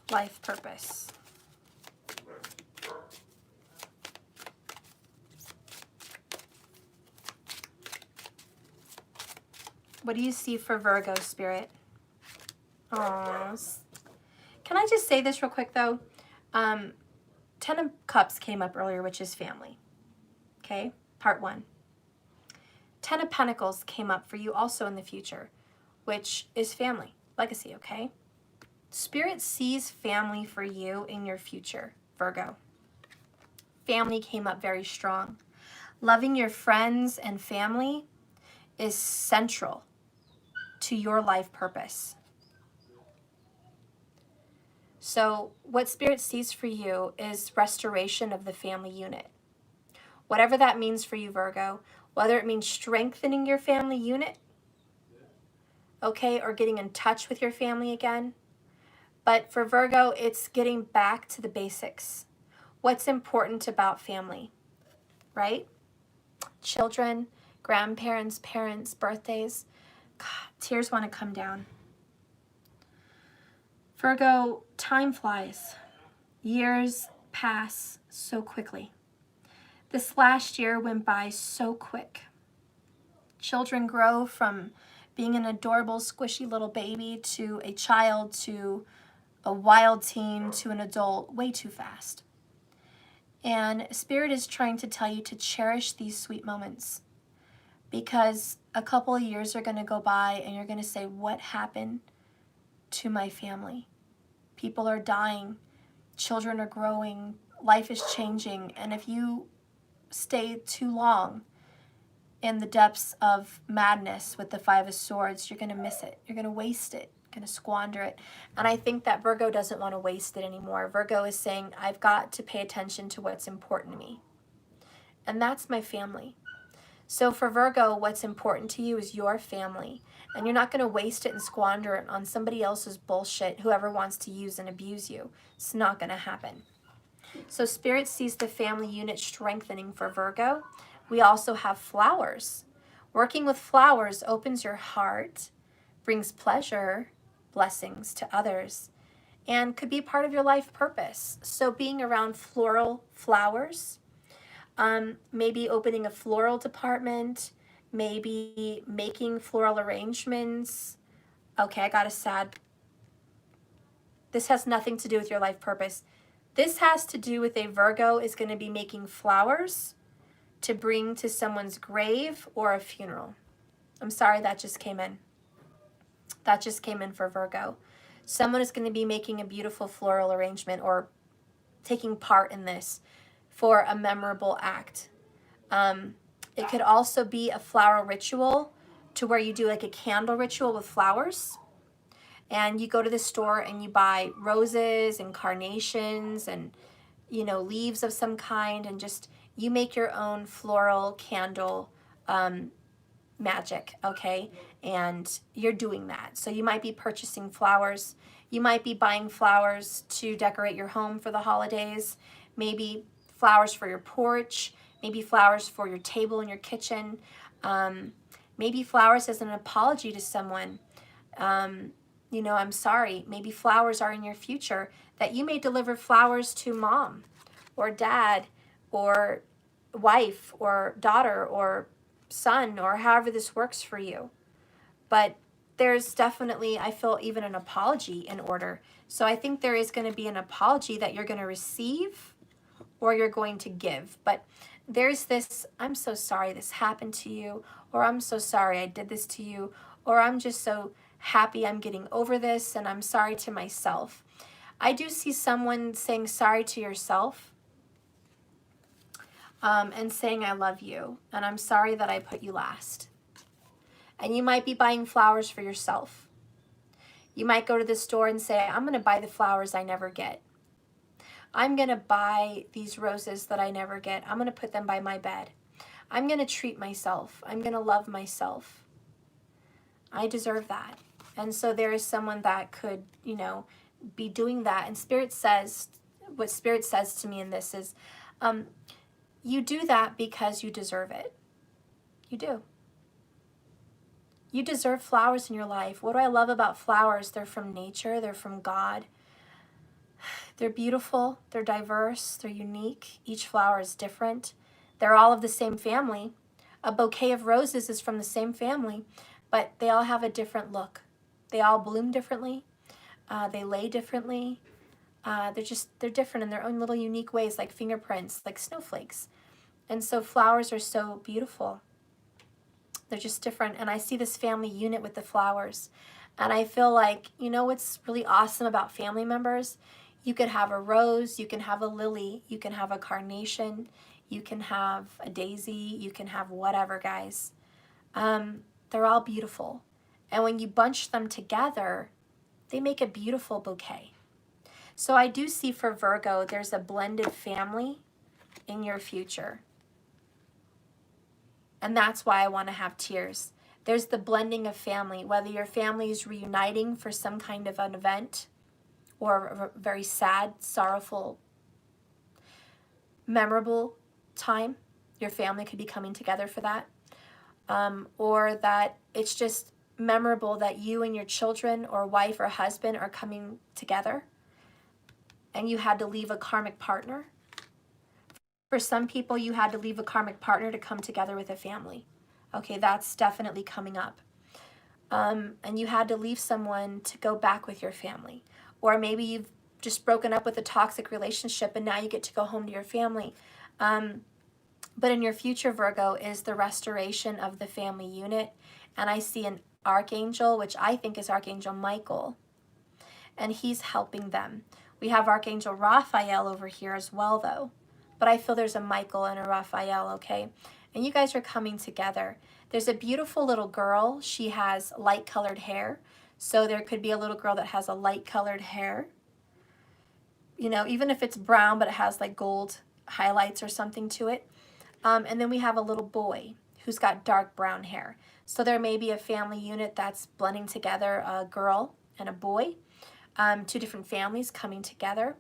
Life purpose. What do you see for Virgo, Spirit? Aww. Can I just say this real quick, though? 10 of Cups came up earlier, which is family. Okay, part 1. 10 of Pentacles came up for you also in the future, which is family, legacy, okay? Spirit sees family for you in your future, Virgo. Family came up very strong. Loving your friends and family is central to your life purpose. So what Spirit sees for you is restoration of the family unit. Whatever that means for you, Virgo, whether it means strengthening your family unit, okay, or getting in touch with your family again. But for Virgo, it's getting back to the basics. What's important about family, right? Children, grandparents, parents, birthdays. God, tears want to come down. Virgo, time flies. Years pass so quickly. This last year went by so quick. Children grow from being an adorable, squishy little baby to a child to a wild teen to an adult way too fast. And Spirit is trying to tell you to cherish these sweet moments, because a couple of years are going to go by and you're going to say, what happened to my family? People are dying, children are growing, life is changing, and if you stay too long in the depths of madness with the Five of Swords, you're going to miss it. You're going to waste it. You're going to squander it. And I think that Virgo doesn't want to waste it anymore. Virgo is saying, I've got to pay attention to what's important to me. And that's my family. So for Virgo, what's important to you is your family. And you're not going to waste it and squander it on somebody else's bullshit, whoever wants to use and abuse you. It's not going to happen. So Spirit sees the family unit strengthening for Virgo. We also have flowers. Working with flowers opens your heart, brings pleasure, blessings to others, and could be part of your life purpose. So being around floral flowers, maybe opening a floral department, maybe making floral arrangements. Okay, I got a sad. This has nothing to do with your life purpose. This has to do with a Virgo is going to be making flowers to bring to someone's grave or a funeral. I'm sorry, that just came in. That just came in for Virgo. Someone is going to be making a beautiful floral arrangement or taking part in this for a memorable act. It could also be a flower ritual to where you do like a candle ritual with flowers. And you go to the store and you buy roses and carnations and, you know, leaves of some kind, and just you make your own floral candle magic, okay? And you're doing that. So you might be purchasing flowers. You might be buying flowers to decorate your home for the holidays. Maybe flowers for your porch. Maybe flowers for your table in your kitchen. Maybe flowers as an apology to someone. You know, I'm sorry. Maybe flowers are in your future that you may deliver flowers to mom or dad or wife or daughter or son, or however this works for you. But there's definitely, I feel, even an apology in order. So I think there is going to be an apology that you're going to receive or you're going to give. But there's this, I'm so sorry this happened to you, or I'm so sorry I did this to you, or I'm just so happy I'm getting over this and I'm sorry to myself. I do see someone saying sorry to yourself and saying I love you and I'm sorry that I put you last. And you might be buying flowers for yourself. You might go to the store and say, I'm going to buy the flowers I never get. I'm going to buy these roses that I never get. I'm going to put them by my bed. I'm going to treat myself. I'm going to love myself. I deserve that. And so there is someone that could, you know, be doing that. And Spirit says, what Spirit says to me in this is, you do that because you deserve it. You do. You deserve flowers in your life. What do I love about flowers? They're from nature. They're from God. They're beautiful. They're diverse. They're unique. Each flower is different. They're all of the same family. A bouquet of roses is from the same family, but they all have a different look. They all bloom differently. They lay differently. They're different in their own little unique ways, like fingerprints, like snowflakes. And so flowers are so beautiful. They're just different. And I see this family unit with the flowers. And I feel like, you know what's really awesome about family members? You could have a rose, you can have a lily, you can have a carnation, you can have a daisy, you can have whatever, guys. They're all beautiful. And when you bunch them together, they make a beautiful bouquet. So I do see for Virgo, there's a blended family in your future. And that's why I want to have tears. There's the blending of family, whether your family is reuniting for some kind of an event or a very sad, sorrowful, memorable time. Your family could be coming together for that. Or that it's just memorable that you and your children or wife or husband are coming together and you had to leave a karmic partner. For some people, you had to leave a karmic partner to come together with a family. Okay, that's definitely coming up. And you had to leave someone to go back with your family. Or maybe you've just broken up with a toxic relationship and now you get to go home to your family. But in your future, Virgo, is the restoration of the family unit. And I see an archangel, which I think is Archangel Michael. And he's helping them. We have Archangel Raphael over here as well, though. But I feel there's a Michael and a Raphael, okay? And you guys are coming together. There's a beautiful little girl. She has light-colored hair. So there could be a little girl that has a light-colored hair. You know, even if it's brown, but it has like gold highlights or something to it. And then we have a little boy who's got dark brown hair. So there may be a family unit that's blending together, a girl and a boy, two different families coming together.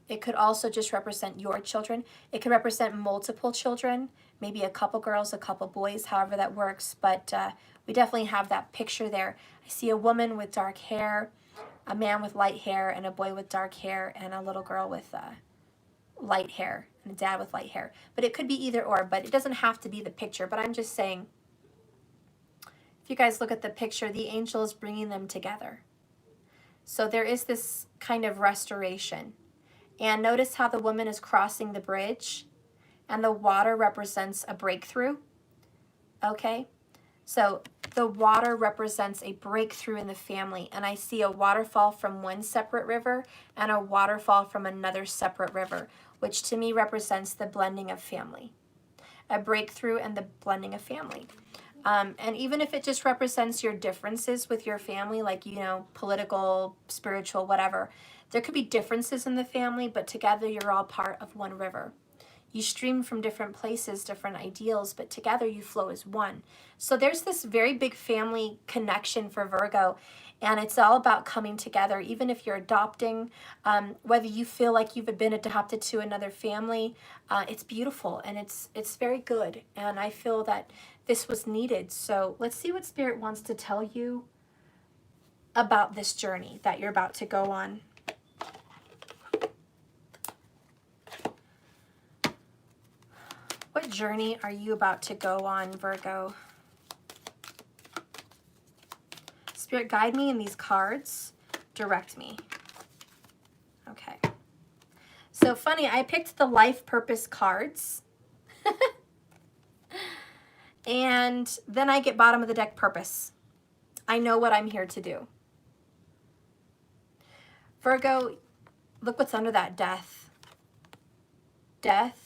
It could also just represent your children. It could represent multiple children, maybe a couple girls, a couple boys, however that works. But we definitely have that picture there. I see a woman with dark hair, a man with light hair, and a boy with dark hair, and a little girl with light hair, and a dad with light hair. But it could be either or, but it doesn't have to be the picture. But I'm just saying, if you guys look at the picture, the angel is bringing them together. So there is this kind of restoration. And notice how the woman is crossing the bridge, and the water represents a breakthrough. Okay? So the water represents a breakthrough in the family. And I see a waterfall from one separate river and a waterfall from another separate river, which to me represents the blending of family. A breakthrough and the blending of family. And even if it just represents your differences with your family, like, you know, political, spiritual, whatever, there could be differences in the family, but together you're all part of one river. You stream from different places, different ideals, but together you flow as one. So there's this very big family connection for Virgo, and it's all about coming together, even if you're adopting, whether you feel like you've been adopted to another family, it's beautiful, and it's very good, and I feel that this was needed. So let's see what Spirit wants to tell you about this journey that you're about to go on. What journey are you about to go on, Virgo? Spirit, guide me in these cards. Direct me. Okay. So funny, I picked the life purpose cards. And then I get bottom of the deck purpose. I know what I'm here to do. Virgo, look what's under that: death. Death.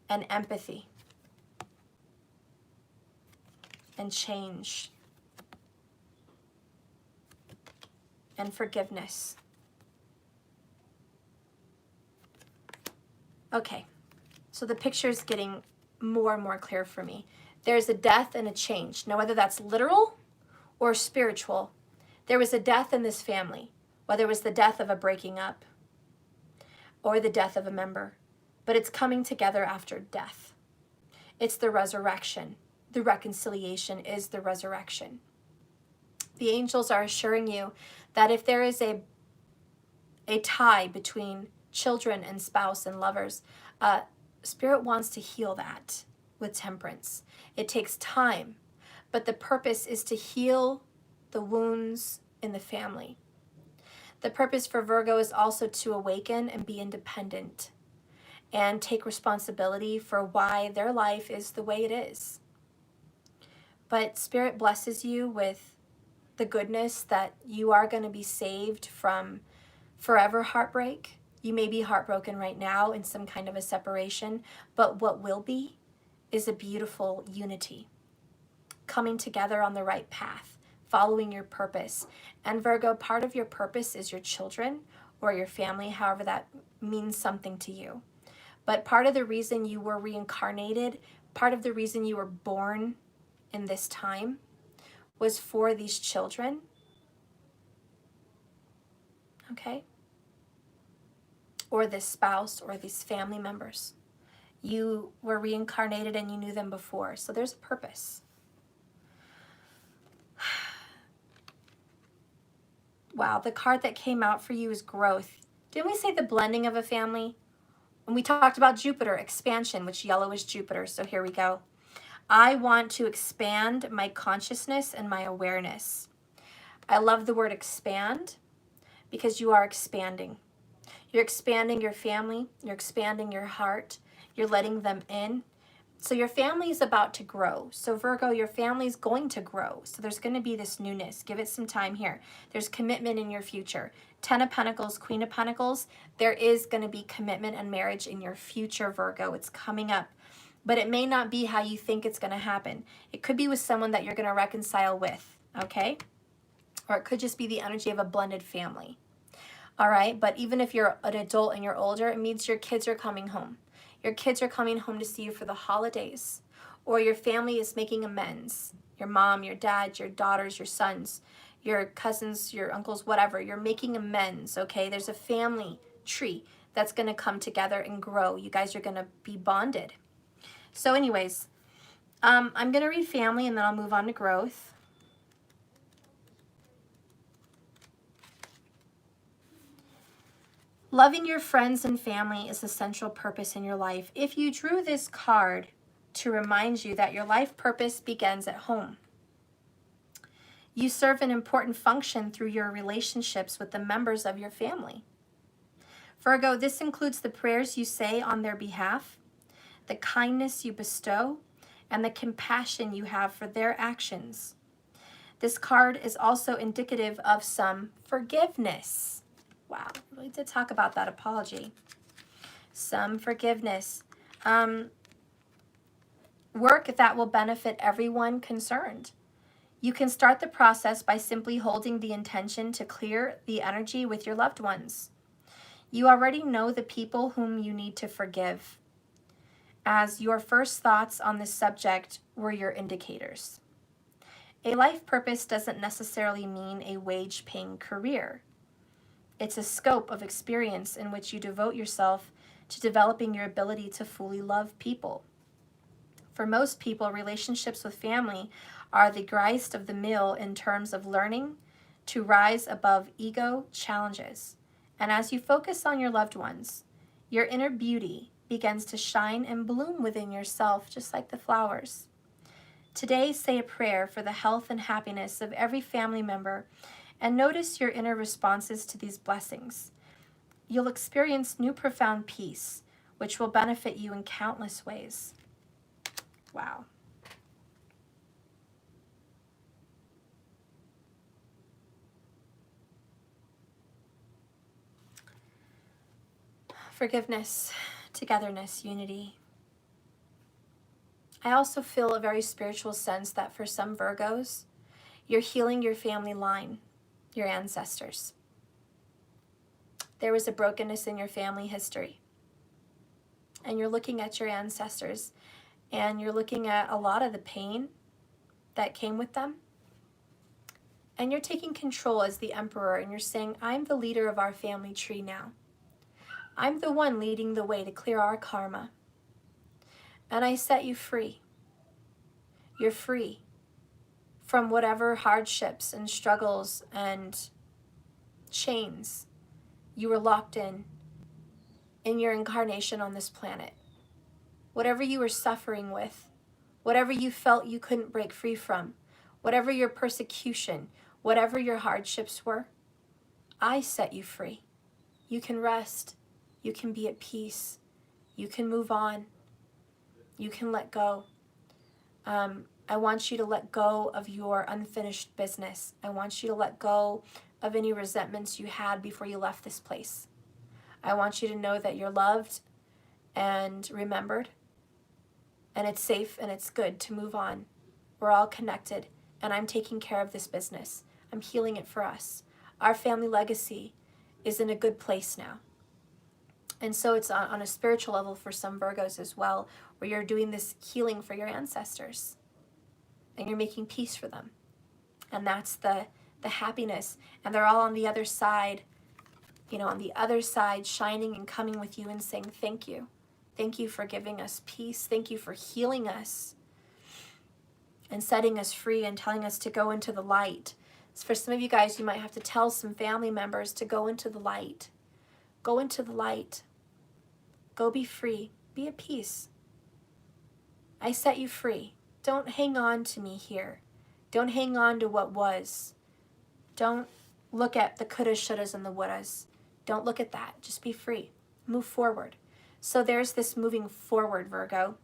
And empathy and change and forgiveness. Okay, so the picture is getting more and more clear for me. There's a death and a change. Now, whether that's literal or spiritual, there was a death in this family, whether it was the death of a breaking up or the death of a member. But it's coming together after death. It's the resurrection. The reconciliation is the resurrection. The angels are assuring you that if there is a tie between children and spouse and lovers, Spirit wants to heal that with temperance. It takes time, but the purpose is to heal the wounds in the family. The purpose for Virgo is also to awaken and be independent, and take responsibility for why their life is the way it is. But Spirit blesses you with the goodness that you are going to be saved from forever heartbreak. You may be heartbroken right now in some kind of a separation, but what will be is a beautiful unity, coming together on the right path, following your purpose. And Virgo, part of your purpose is your children or your family, however that means something to you. But part of the reason you were reincarnated, part of the reason you were born in this time was for these children. Okay? Or this spouse or these family members. You were reincarnated and you knew them before. So there's a purpose. Wow, the card that came out for you is growth. Didn't we say the blending of a family? When we talked about Jupiter, expansion, which yellow is Jupiter, so here we go. I want to expand my consciousness and my awareness. I love the word expand because you are expanding. You're expanding your family. You're expanding your heart. You're letting them in. So your family is about to grow. So Virgo, your family is going to grow. So there's going to be this newness. Give it some time here. There's commitment in your future. 10 of Pentacles, Queen of Pentacles. There is going to be commitment and marriage in your future, Virgo. It's coming up. But it may not be how you think it's going to happen. It could be with someone that you're going to reconcile with, okay? Or it could just be the energy of a blended family. All right, but even if you're an adult and you're older, it means your kids are coming home. Your kids are coming home to see you for the holidays, or your family is making amends. Your mom, your dad, your daughters, your sons, your cousins, your uncles, whatever. You're making amends, okay? There's a family tree that's going to come together and grow. You guys are going to be bonded. So anyways, I'm going to read family and then I'll move on to growth. Loving your friends and family is a central purpose in your life. If you drew this card to remind you that your life purpose begins at home, you serve an important function through your relationships with the members of your family. Virgo, this includes the prayers you say on their behalf, the kindness you bestow, and the compassion you have for their actions. This card is also indicative of some forgiveness. Wow, we really did talk about that apology. Some forgiveness. Work that will benefit everyone concerned. You can start the process by simply holding the intention to clear the energy with your loved ones. You already know the people whom you need to forgive, as your first thoughts on this subject were your indicators. A life purpose doesn't necessarily mean a wage-paying career. It's a scope of experience in which you devote yourself to developing your ability to fully love people. For most people, relationships with family are the grist of the mill in terms of learning to rise above ego challenges. And as you focus on your loved ones, your inner beauty begins to shine and bloom within yourself, just like the flowers. Today, say a prayer for the health and happiness of every family member and notice your inner responses to these blessings. You'll experience new profound peace, which will benefit you in countless ways. Wow. Forgiveness, togetherness, unity. I also feel a very spiritual sense that for some Virgos, you're healing your family line, your ancestors. There was a brokenness in your family history. And you're looking at your ancestors and you're looking at a lot of the pain that came with them. And you're taking control as the emperor and you're saying, I'm the leader of our family tree now. I'm the one leading the way to clear our karma. And I set you free. You're free from whatever hardships and struggles and chains you were locked in your incarnation on this planet. Whatever you were suffering with, whatever you felt you couldn't break free from, whatever your persecution, whatever your hardships were, I set you free. You can rest. You can be at peace. You can move on. You can let go. I want you to let go of your unfinished business. I want you to let go of any resentments you had before you left this place. I want you to know that you're loved and remembered, and it's safe and it's good to move on. We're all connected, and I'm taking care of this business. I'm healing it for us. Our family legacy is in a good place now. And so it's on a spiritual level for some Virgos as well, where you're doing this healing for your ancestors and you're making peace for them. And that's the happiness. And they're all on the other side, on the other side, shining and coming with you and saying, thank you. Thank you for giving us peace. Thank you for healing us and setting us free and telling us to go into the light For some of you guys, you might have to tell some family members to go into the light. Go into the light. Go be free. Be at peace. I set you free. Don't hang on to me here. Don't hang on to what was. Don't look at the couldas, shouldas, and the wouldas. Don't look at that. Just be free. Move forward. So there's this moving forward, Virgo.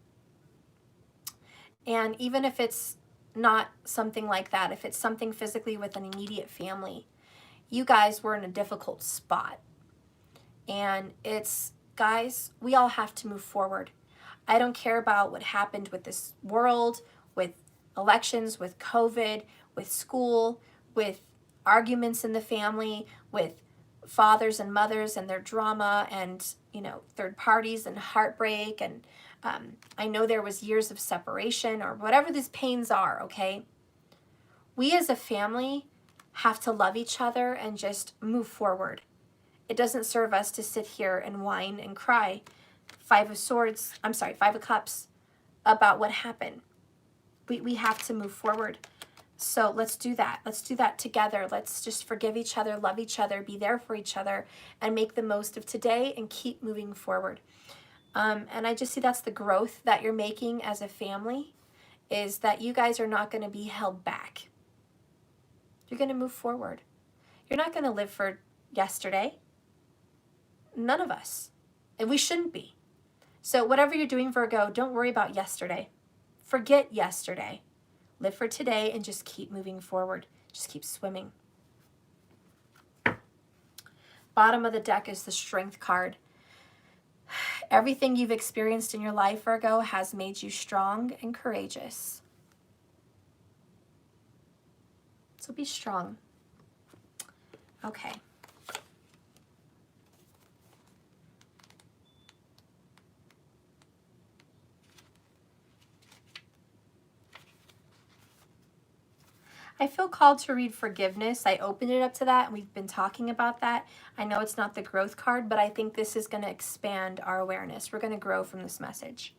And even if it's not something like that, if it's something physically with an immediate family, you guys were in a difficult spot. And it's, guys, we all have to move forward. I don't care about what happened with this world, with elections, with COVID, with school, with arguments in the family, with fathers and mothers and their drama and, you know, third parties and heartbreak. And I know there was years of separation or whatever these pains are, okay? We as a family have to love each other and just move forward. It doesn't serve us to sit here and whine and cry, Five of Cups, about what happened. We have to move forward. So let's do that. Let's do that together. Let's just forgive each other, love each other, be there for each other, and make the most of today and keep moving forward. And I just see that's the growth that you're making as a family, is that you guys are not going to be held back. You're going to move forward. You're not going to live for yesterday. None of us. And we shouldn't be. So whatever you're doing, Virgo, don't worry about yesterday. Forget yesterday. Live for today and just keep moving forward. Just keep swimming. Bottom of the deck is the Strength card. Everything you've experienced in your life, Virgo, has made you strong and courageous. So be strong. Okay. I feel called to read forgiveness. I opened it up to that, and we've been talking about that. I know it's not the growth card, but I think this is going to expand our awareness. We're going to grow from this message.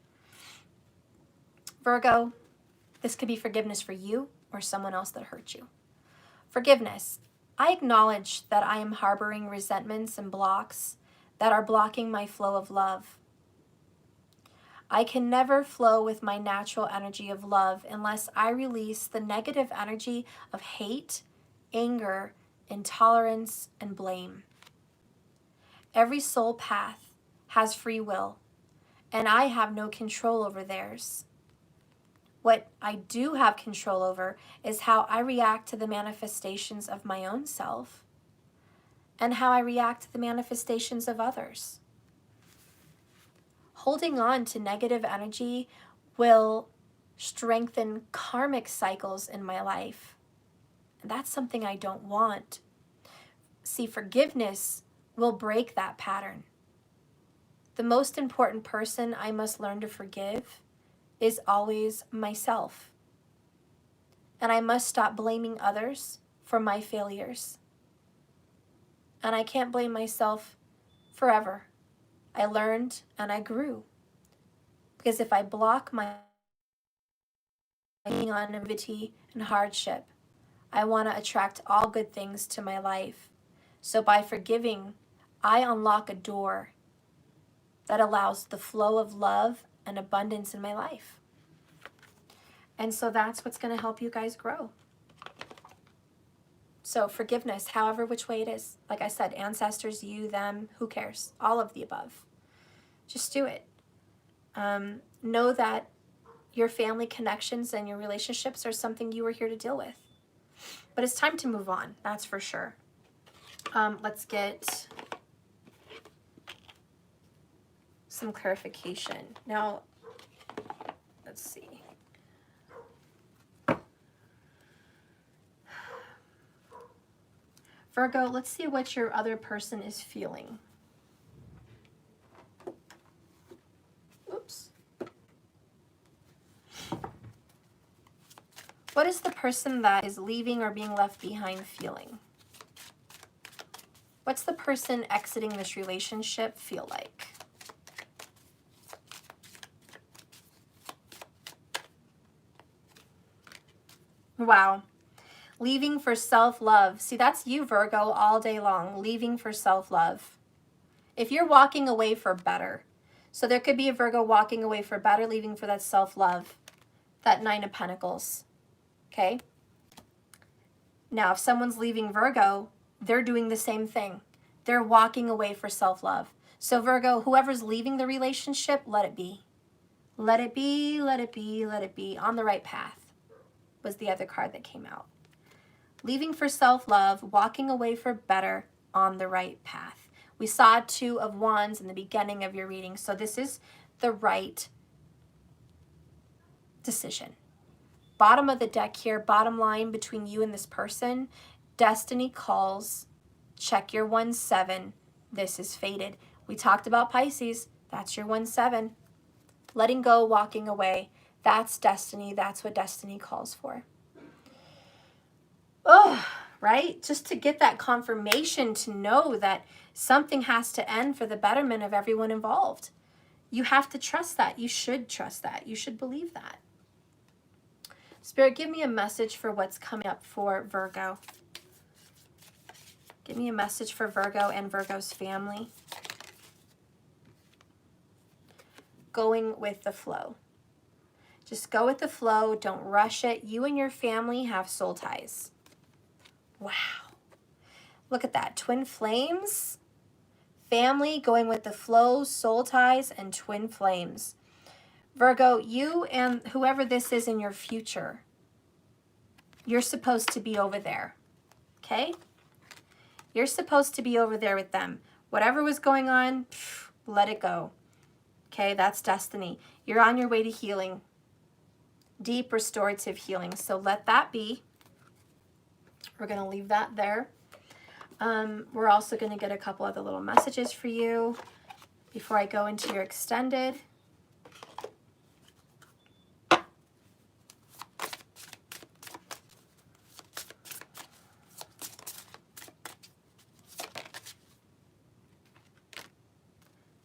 Virgo, this could be forgiveness for you or someone else that hurt you. Forgiveness. I acknowledge that I am harboring resentments and blocks that are blocking my flow of love. I can never flow with my natural energy of love unless I release the negative energy of hate, anger, intolerance, and blame. Every soul path has free will, and I have no control over theirs. What I do have control over is how I react to the manifestations of my own self and how I react to the manifestations of others. Holding on to negative energy will strengthen karmic cycles in my life. And that's something I don't want. See, forgiveness will break that pattern. The most important person I must learn to forgive is always myself. And I must stop blaming others for my failures. And I can't blame myself forever. I learned and I grew. Because if I block my negativity and hardship, I want to attract all good things to my life. So by forgiving, I unlock a door that allows the flow of love and abundance in my life. And so that's what's going to help you guys grow. So forgiveness, however which way it is. Like I said, ancestors, you, them, who cares? All of the above. Just do it. Know that your family connections and your relationships are something you were here to deal with. But it's time to move on, that's for sure. Let's get some clarification. Now, let's see. Virgo, let's see what your other person is feeling. Oops. What is the person that is leaving or being left behind feeling? What's the person exiting this relationship feel like? Wow. Leaving for self-love. See, that's you, Virgo, all day long. Leaving for self-love. If you're walking away for better. So there could be a Virgo walking away for better, leaving for that self-love. That Nine of Pentacles. Okay? Now, if someone's leaving Virgo, they're doing the same thing. They're walking away for self-love. So Virgo, whoever's leaving the relationship, let it be. Let it be, let it be, let it be. On the right path was the other card that came out. Leaving for self-love, walking away for better, on the right path. We saw 2 of Wands in the beginning of your reading, so this is the right decision. Bottom of the deck here, bottom line between you and this person, destiny calls, check your 1-7, this is fated. We talked about Pisces, that's your 1-7. Letting go, walking away, that's destiny, that's what destiny calls for. Oh, right? Just to get that confirmation to know that something has to end for the betterment of everyone involved. You have to trust that. You should trust that. You should believe that. Spirit, give me a message for what's coming up for Virgo. Give me a message for Virgo and Virgo's family. Going with the flow. Just go with the flow. Don't rush it. You and your family have soul ties. Wow. Look at that. Twin flames. Family, going with the flow, soul ties, and twin flames. Virgo, you and whoever this is in your future, you're supposed to be over there. Okay? You're supposed to be over there with them. Whatever was going on, let it go. Okay? That's destiny. You're on your way to healing. Deep restorative healing. So let that be. We're going to leave that there. We're also going to get a couple other little messages for you before I go into your extended.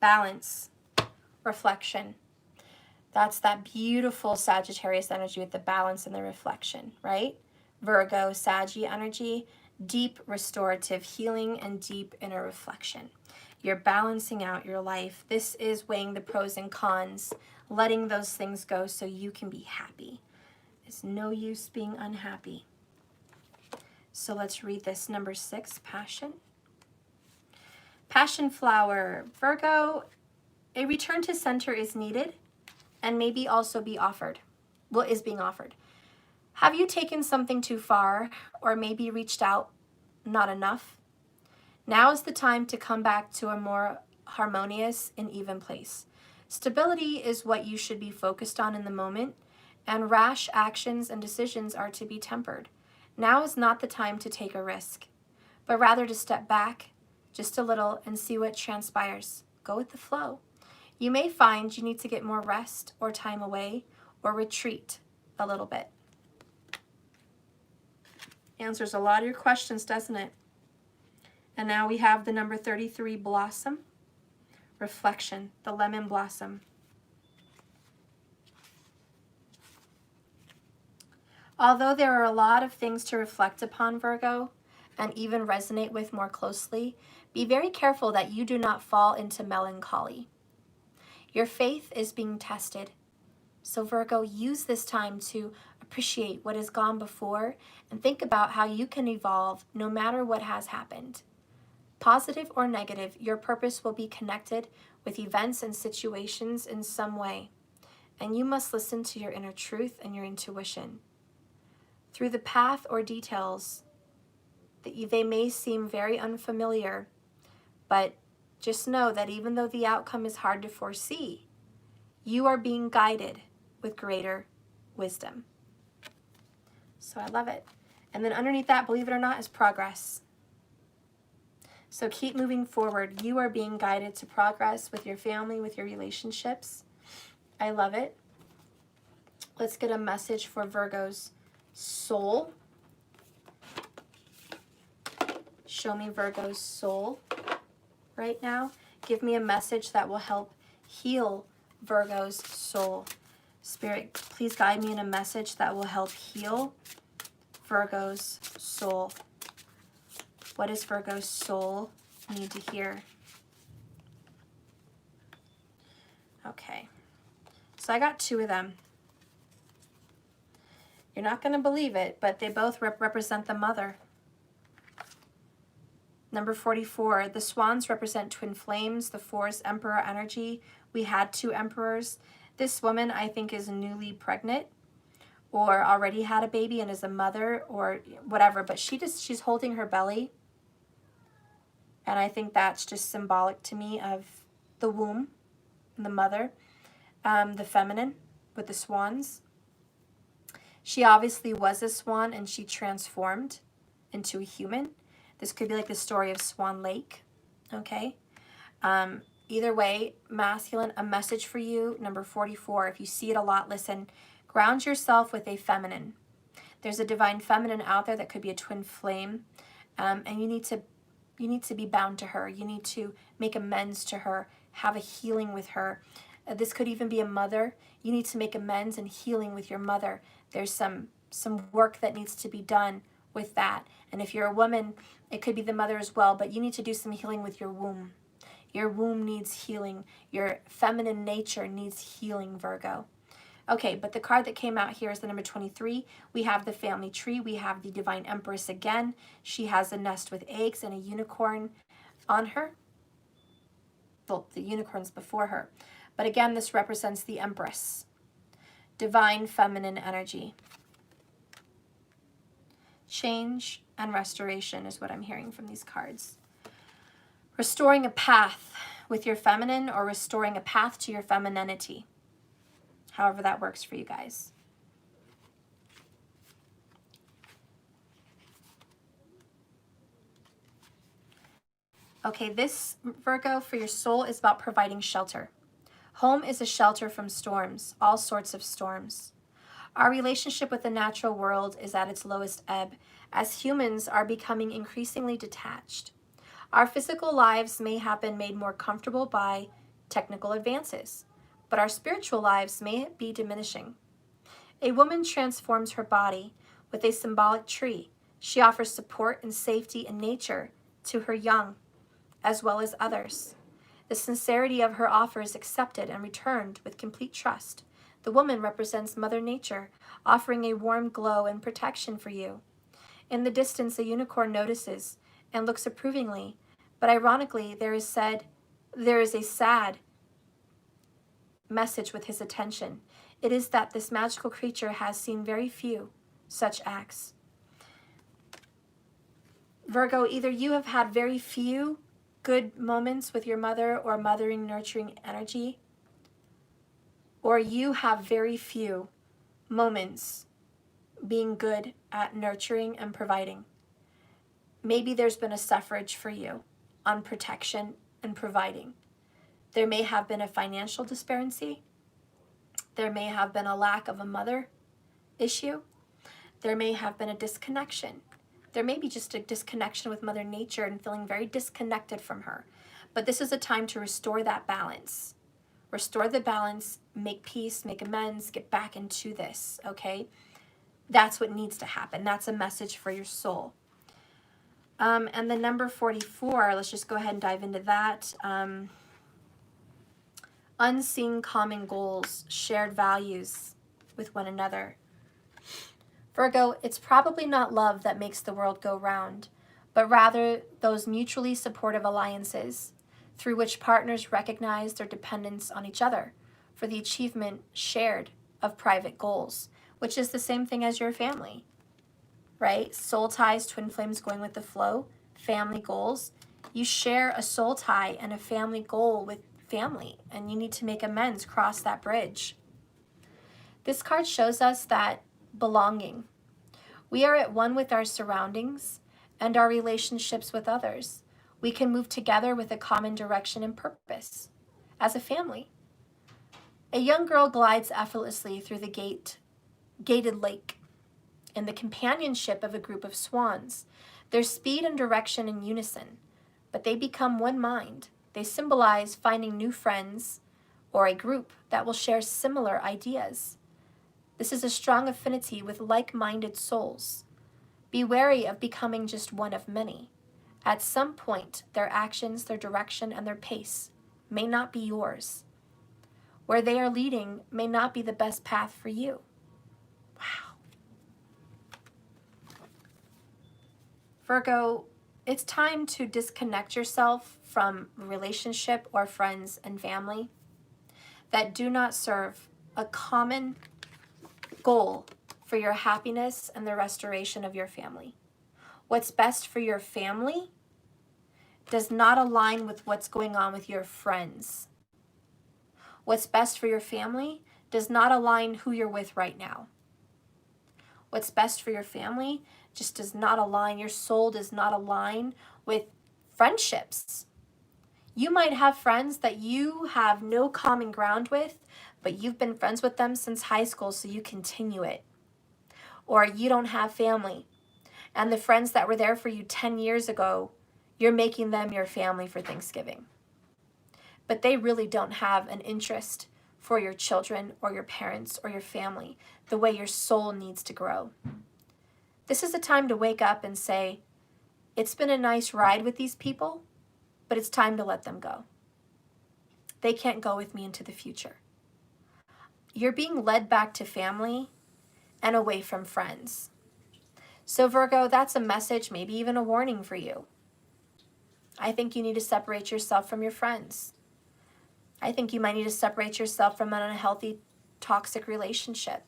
Balance, reflection. That's that beautiful Sagittarius energy with the balance and the reflection, right? Virgo, Saggy energy, deep restorative healing and deep inner reflection. You're balancing out your life. This is weighing the pros and cons, letting those things go so you can be happy. There's no use being unhappy. So let's read this. Number 6, passion. Passion flower. Virgo, a return to center is needed and maybe also be offered. Well, is being offered. Have you taken something too far or maybe reached out not enough? Now is the time to come back to a more harmonious and even place. Stability is what you should be focused on in the moment, and rash actions and decisions are to be tempered. Now is not the time to take a risk, but rather to step back just a little and see what transpires. Go with the flow. You may find you need to get more rest or time away or retreat a little bit. Answers a lot of your questions, doesn't it? And now we have the number 33, blossom. Reflection, the lemon blossom. Although there are a lot of things to reflect upon, Virgo, and even resonate with more closely, be very careful that you do not fall into melancholy. Your faith is being tested. So Virgo, use this time to appreciate what has gone before and think about how you can evolve no matter what has happened. Positive or negative, your purpose will be connected with events and situations in some way, and you must listen to your inner truth and your intuition. Through the path or details, they may seem very unfamiliar, but just know that even though the outcome is hard to foresee, you are being guided with greater wisdom. So I love it. And then underneath that, believe it or not, is progress. So keep moving forward. You are being guided to progress with your family, with your relationships. I love it. Let's get a message for Virgo's soul. Show me Virgo's soul right now. Give me a message that will help heal Virgo's soul. Spirit, please guide me in a message that will help heal Virgo's soul? What does Virgo's soul need to hear? Okay. So I got 2 of them. You're not going to believe it, but they both represent the mother. Number 44, the swans represent twin flames. The 4 is emperor energy. We had 2 emperors. This woman, I think, is newly pregnant or already had a baby and is a mother or whatever, but she's holding her belly. And I think that's just symbolic to me of the womb and the mother, the feminine with the swans. She obviously was a swan and she transformed into a human. This could be like the story of Swan Lake, okay? Either way, masculine, a message for you, number 44. If you see it a lot, listen, ground yourself with a feminine. There's a divine feminine out there that could be a twin flame, and you need to be bound to her. You need to make amends to her, have a healing with her. This could even be a mother. You need to make amends and healing with your mother. There's some work that needs to be done with that. And if you're a woman, it could be the mother as well, but you need to do some healing with your womb. Your womb needs healing. Your feminine nature needs healing, Virgo. Okay, but the card that came out here is the number 23. We have the family tree. We have the divine empress again. She has a nest with eggs and a unicorn on her. Well, the unicorn's before her. But again, this represents the empress. Divine feminine energy. Change and restoration is what I'm hearing from these cards. Restoring a path with your feminine or restoring a path to your femininity. However that works for you guys. Okay, this, Virgo, for your soul is about providing shelter. Home is a shelter from storms, all sorts of storms. Our relationship with the natural world is at its lowest ebb, as humans are becoming increasingly detached. Our physical lives may have been made more comfortable by technical advances, but our spiritual lives may be diminishing. A woman transforms her body with a symbolic tree. She offers support and safety in nature to her young, as well as others. The sincerity of her offer is accepted and returned with complete trust. The woman represents Mother Nature, offering a warm glow and protection for you. In the distance, a unicorn notices and looks approvingly, but ironically, there is a sad message with his attention. It is that this magical creature has seen very few such acts. Virgo, either you have had very few good moments with your mother or mothering, nurturing energy, or you have very few moments being good at nurturing and providing. Maybe there's been a suffrage for you on protection and providing. There may have been a financial disparity. There may have been a lack of a mother issue. There may have been a disconnection. There may be just a disconnection with Mother Nature and feeling very disconnected from her. But this is a time to restore that balance. Restore the balance, make peace, make amends, get back into this, okay? That's what needs to happen. That's a message for your soul. And the number 44, let's just go ahead and dive into that. Unseen common goals, shared values with one another. Virgo, it's probably not love that makes the world go round, but rather those mutually supportive alliances through which partners recognize their dependence on each other for the achievement shared of private goals, which is the same thing as your family, right? Soul ties, twin flames going with the flow, family goals. You share a soul tie and a family goal with family, and you need to make amends, cross that bridge. This card shows us that belonging. We are at one with our surroundings and our relationships with others. We can move together with a common direction and purpose as a family. A young girl glides effortlessly through the gated lake in the companionship of a group of swans. Their speed and direction in unison, but they become one mind. They symbolize finding new friends or a group that will share similar ideas. This is a strong affinity with like-minded souls. Be wary of becoming just one of many. At some point, their actions, their direction, and their pace may not be yours. Where they are leading may not be the best path for you. Wow. Virgo, it's time to disconnect yourself from relationship or friends and family that do not serve a common goal for your happiness and the restoration of your family. What's best for your family does not align with what's going on with your friends. What's best for your family does not align who you're with right now. What's best for your family just does not align. Your soul does not align with friendships. You might have friends that you have no common ground with, but you've been friends with them since high school, so you continue it. Or you don't have family, and the friends that were there for you 10 years ago, you're making them your family for Thanksgiving. But they really don't have an interest for your children or your parents or your family the way your soul needs to grow. This is a time to wake up and say, it's been a nice ride with these people, but it's time to let them go. They can't go with me into the future. You're being led back to family and away from friends. So Virgo, that's a message, maybe even a warning for you. I think you need to separate yourself from your friends. I think you might need to separate yourself from an unhealthy, toxic relationship.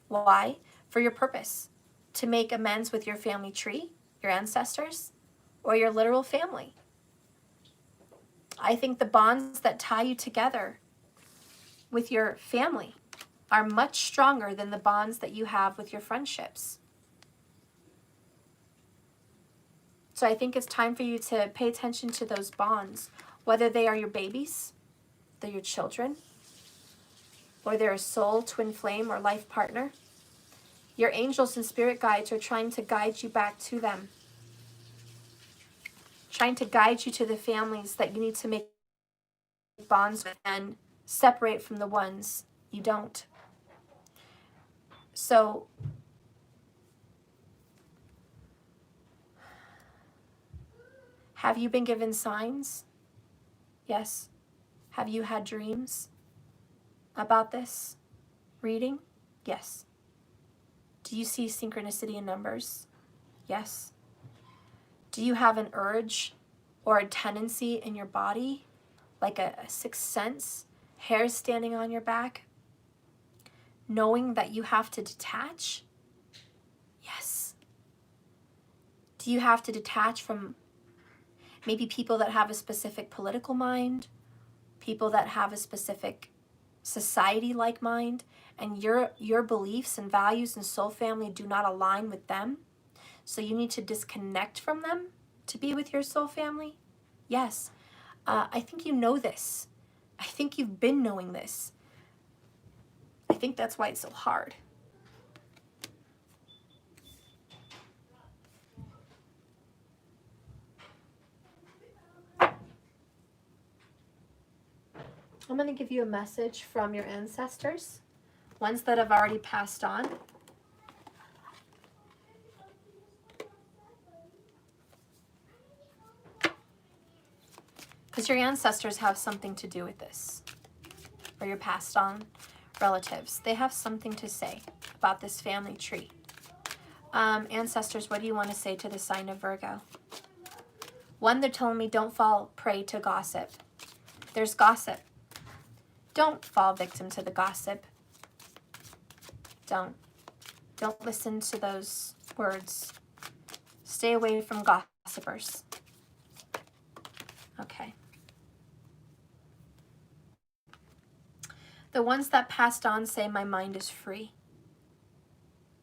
Why? For your purpose. To make amends with your family tree, your ancestors, or your literal family. I think the bonds that tie you together with your family are much stronger than the bonds that you have with your friendships. So I think it's time for you to pay attention to those bonds, whether they are your babies, they're your children, or they're a soul, twin flame, or life partner. Your angels and spirit guides are trying to guide you back to them, trying to guide you to the families that you need to make bonds with and separate from the ones you don't. So have you been given signs? Yes. Have you had dreams about this reading? Yes. Do you see synchronicity in numbers? Yes. Do you have an urge or a tendency in your body, like a sixth sense, hairs standing on your back, knowing that you have to detach? Yes. Do you have to detach from maybe people that have a specific political mind, people that have a specific society-like mind, and your beliefs and values and soul family do not align with them? So you need to disconnect from them to be with your soul family? Yes. I think you know this. I think you've been knowing this. I think that's why it's so hard. I'm going to give you a message from your ancestors, ones that have already passed on. Because your ancestors have something to do with this, or your passed on relatives. They have something to say about this family tree. Ancestors, what do you want to say to the sign of Virgo? One, they're telling me don't fall prey to gossip. There's gossip. Don't fall victim to the gossip. Don't listen to those words. Stay away from gossipers. Okay. The ones that passed on say, my mind is free.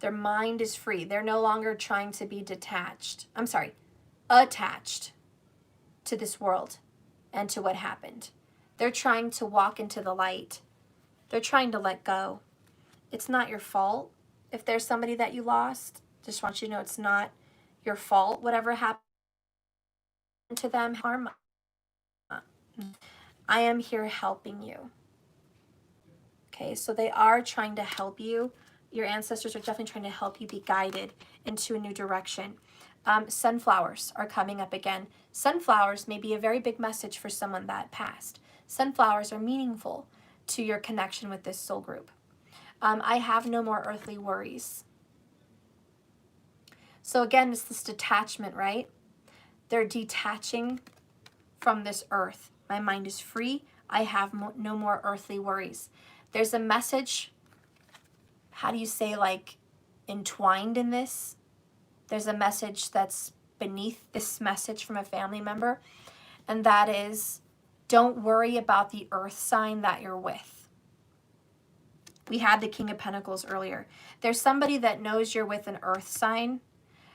Their mind is free. They're no longer trying to be attached to this world and to what happened. They're trying to walk into the light. They're trying to let go. It's not your fault. If there's somebody that you lost, just want you to know it's not your fault. Whatever happened to them, harm. I am here helping you. Okay, so they are trying to help you. your ancestors are definitely trying to help you be guided into a new direction. Sunflowers are coming up again. Sunflowers may be a very big message for someone that passed. Sunflowers are meaningful to your connection with this soul group. I have no more earthly worries. So again, it's this detachment, right? They're detaching from this earth. My mind is free. I have no more earthly worries. There's a message, how do you say, like, entwined in this? There's a message that's beneath this message from a family member, and that is, don't worry about the earth sign that you're with. We had the King of Pentacles earlier. There's somebody that knows you're with an earth sign,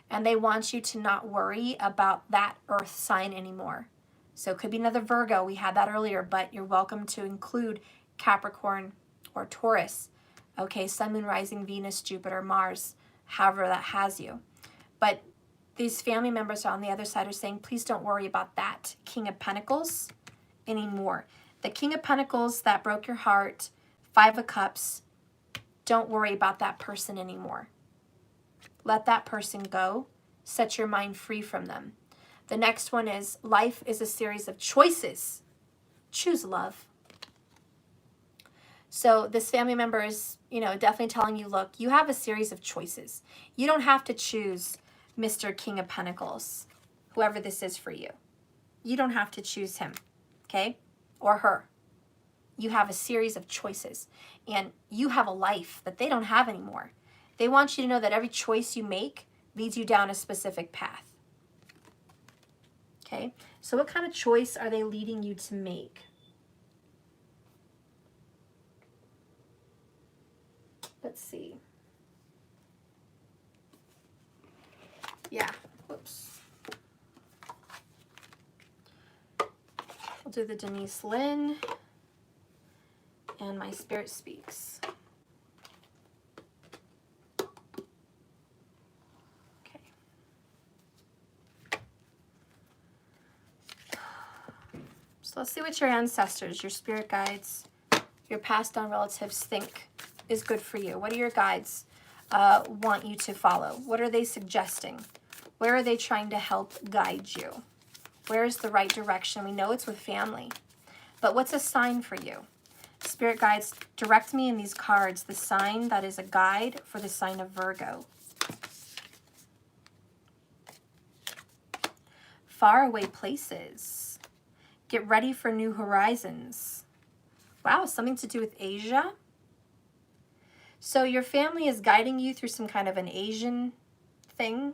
and they want you to not worry about that earth sign anymore. So it could be another Virgo. We had that earlier, but you're welcome to include Capricorn or Taurus. Okay, Sun, Moon, Rising, Venus, Jupiter, Mars, however that has you. But these family members on the other side are saying, please don't worry about that King of Pentacles anymore. The King of Pentacles that broke your heart, Five of Cups, don't worry about that person anymore. Let that person go. Set your mind free from them. The next one is, life is a series of choices. Choose love. So this family member is, definitely telling you, look, you have a series of choices. You don't have to choose Mr. King of Pentacles, whoever this is for you. You don't have to choose him, okay? Or her. You have a series of choices, and you have a life that they don't have anymore. They want you to know that every choice you make leads you down a specific path. Okay, so what kind of choice are they leading you to make? Let's see. Yeah, whoops. We'll do the Denise Lynn and My Spirit Speaks. So let's see what your ancestors, your spirit guides, your passed on relatives think is good for you. What do your guides want you to follow? What are they suggesting? Where are they trying to help guide you? Where is the right direction? We know it's with family, but what's a sign for you? Spirit guides, direct me in these cards, the sign that is a guide for the sign of Virgo. Faraway places. Get ready for new horizons. Wow, something to do with Asia. So your family is guiding you through some kind of an Asian thing.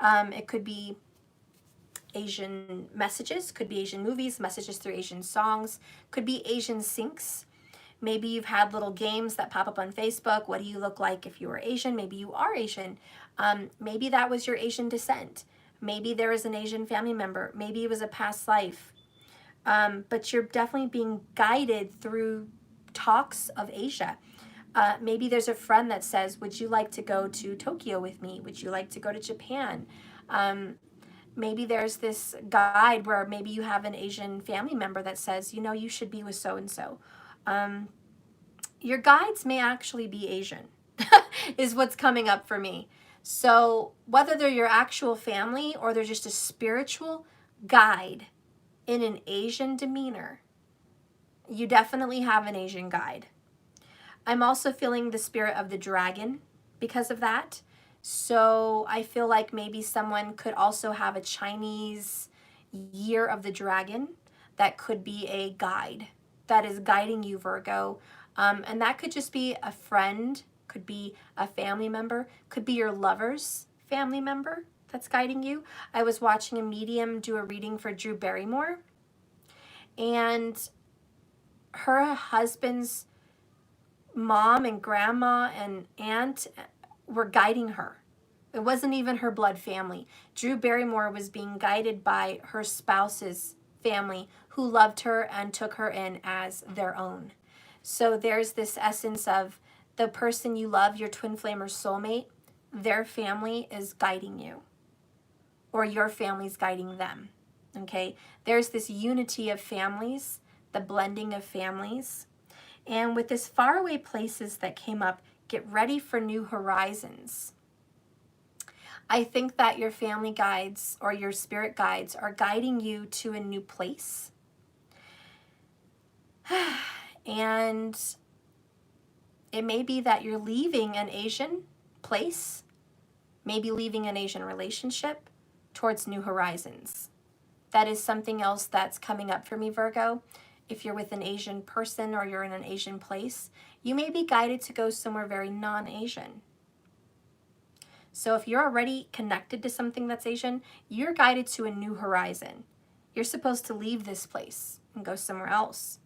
It could be Asian messages, could be Asian movies, messages through Asian songs, could be Asian syncs. Maybe you've had little games that pop up on Facebook. What do you look like if you were Asian? Maybe you are Asian. Maybe that was your Asian descent. Maybe there is an Asian family member. Maybe it was a past life. But you're definitely being guided through talks of Asia. Maybe there's a friend that says, would you like to go to Tokyo with me? Would you like to go to Japan? Maybe there's this guide where maybe you have an Asian family member that says, you should be with so-and-so. Your guides may actually be Asian, is what's coming up for me. So whether they're your actual family or they're just a spiritual guide in an Asian demeanor, you definitely have an Asian guide. I'm also feeling the spirit of the dragon because of that. So I feel like maybe someone could also have a Chinese year of the dragon that could be a guide that is guiding you, Virgo. And that could just be a friend, could be a family member, could be your lover's family member that's guiding you. I was watching a medium do a reading for Drew Barrymore, and her husband's mom and grandma and aunt were guiding her. It wasn't even her blood family. Drew Barrymore was being guided by her spouse's family who loved her and took her in as their own. So there's this essence of the person you love, your twin flame or soulmate, their family is guiding you, or your family's guiding them, okay? There's this unity of families, the blending of families. And with this faraway places that came up, Get ready for new horizons. I think that your family guides or your spirit guides are guiding you to a new place. And it may be that you're leaving an Asian place, maybe leaving an Asian relationship towards new horizons. That is something else that's coming up for me, Virgo. If you're with an Asian person or you're in an Asian place, you may be guided to go somewhere very non-Asian. So if you're already connected to something that's Asian, you're guided to a new horizon. You're supposed to leave this place and go somewhere else.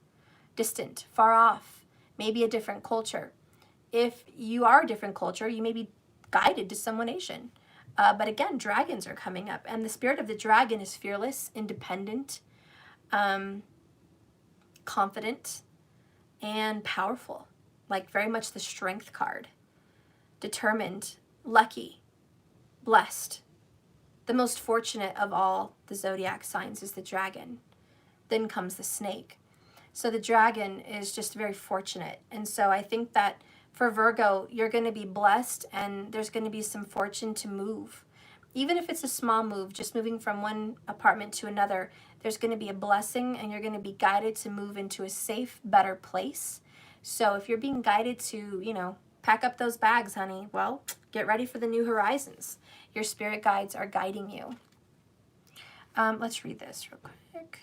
Distant, far off, maybe a different culture. If you are a different culture, you may be guided to someone Asian. But again, dragons are coming up. And the spirit of the dragon is fearless, independent, confident, and powerful. Like very much the strength card. Determined, lucky, blessed. The most fortunate of all the zodiac signs is the dragon. Then comes the snake. So the dragon is just very fortunate. And so I think that for Virgo, you're going to be blessed and there's going to be some fortune to move. Even if it's a small move, just moving from one apartment to another, there's going to be a blessing and you're going to be guided to move into a safe, better place. So if you're being guided to, you know, pack up those bags, honey, well, get ready for the new horizons. Your spirit guides are guiding you. Let's read this real quick.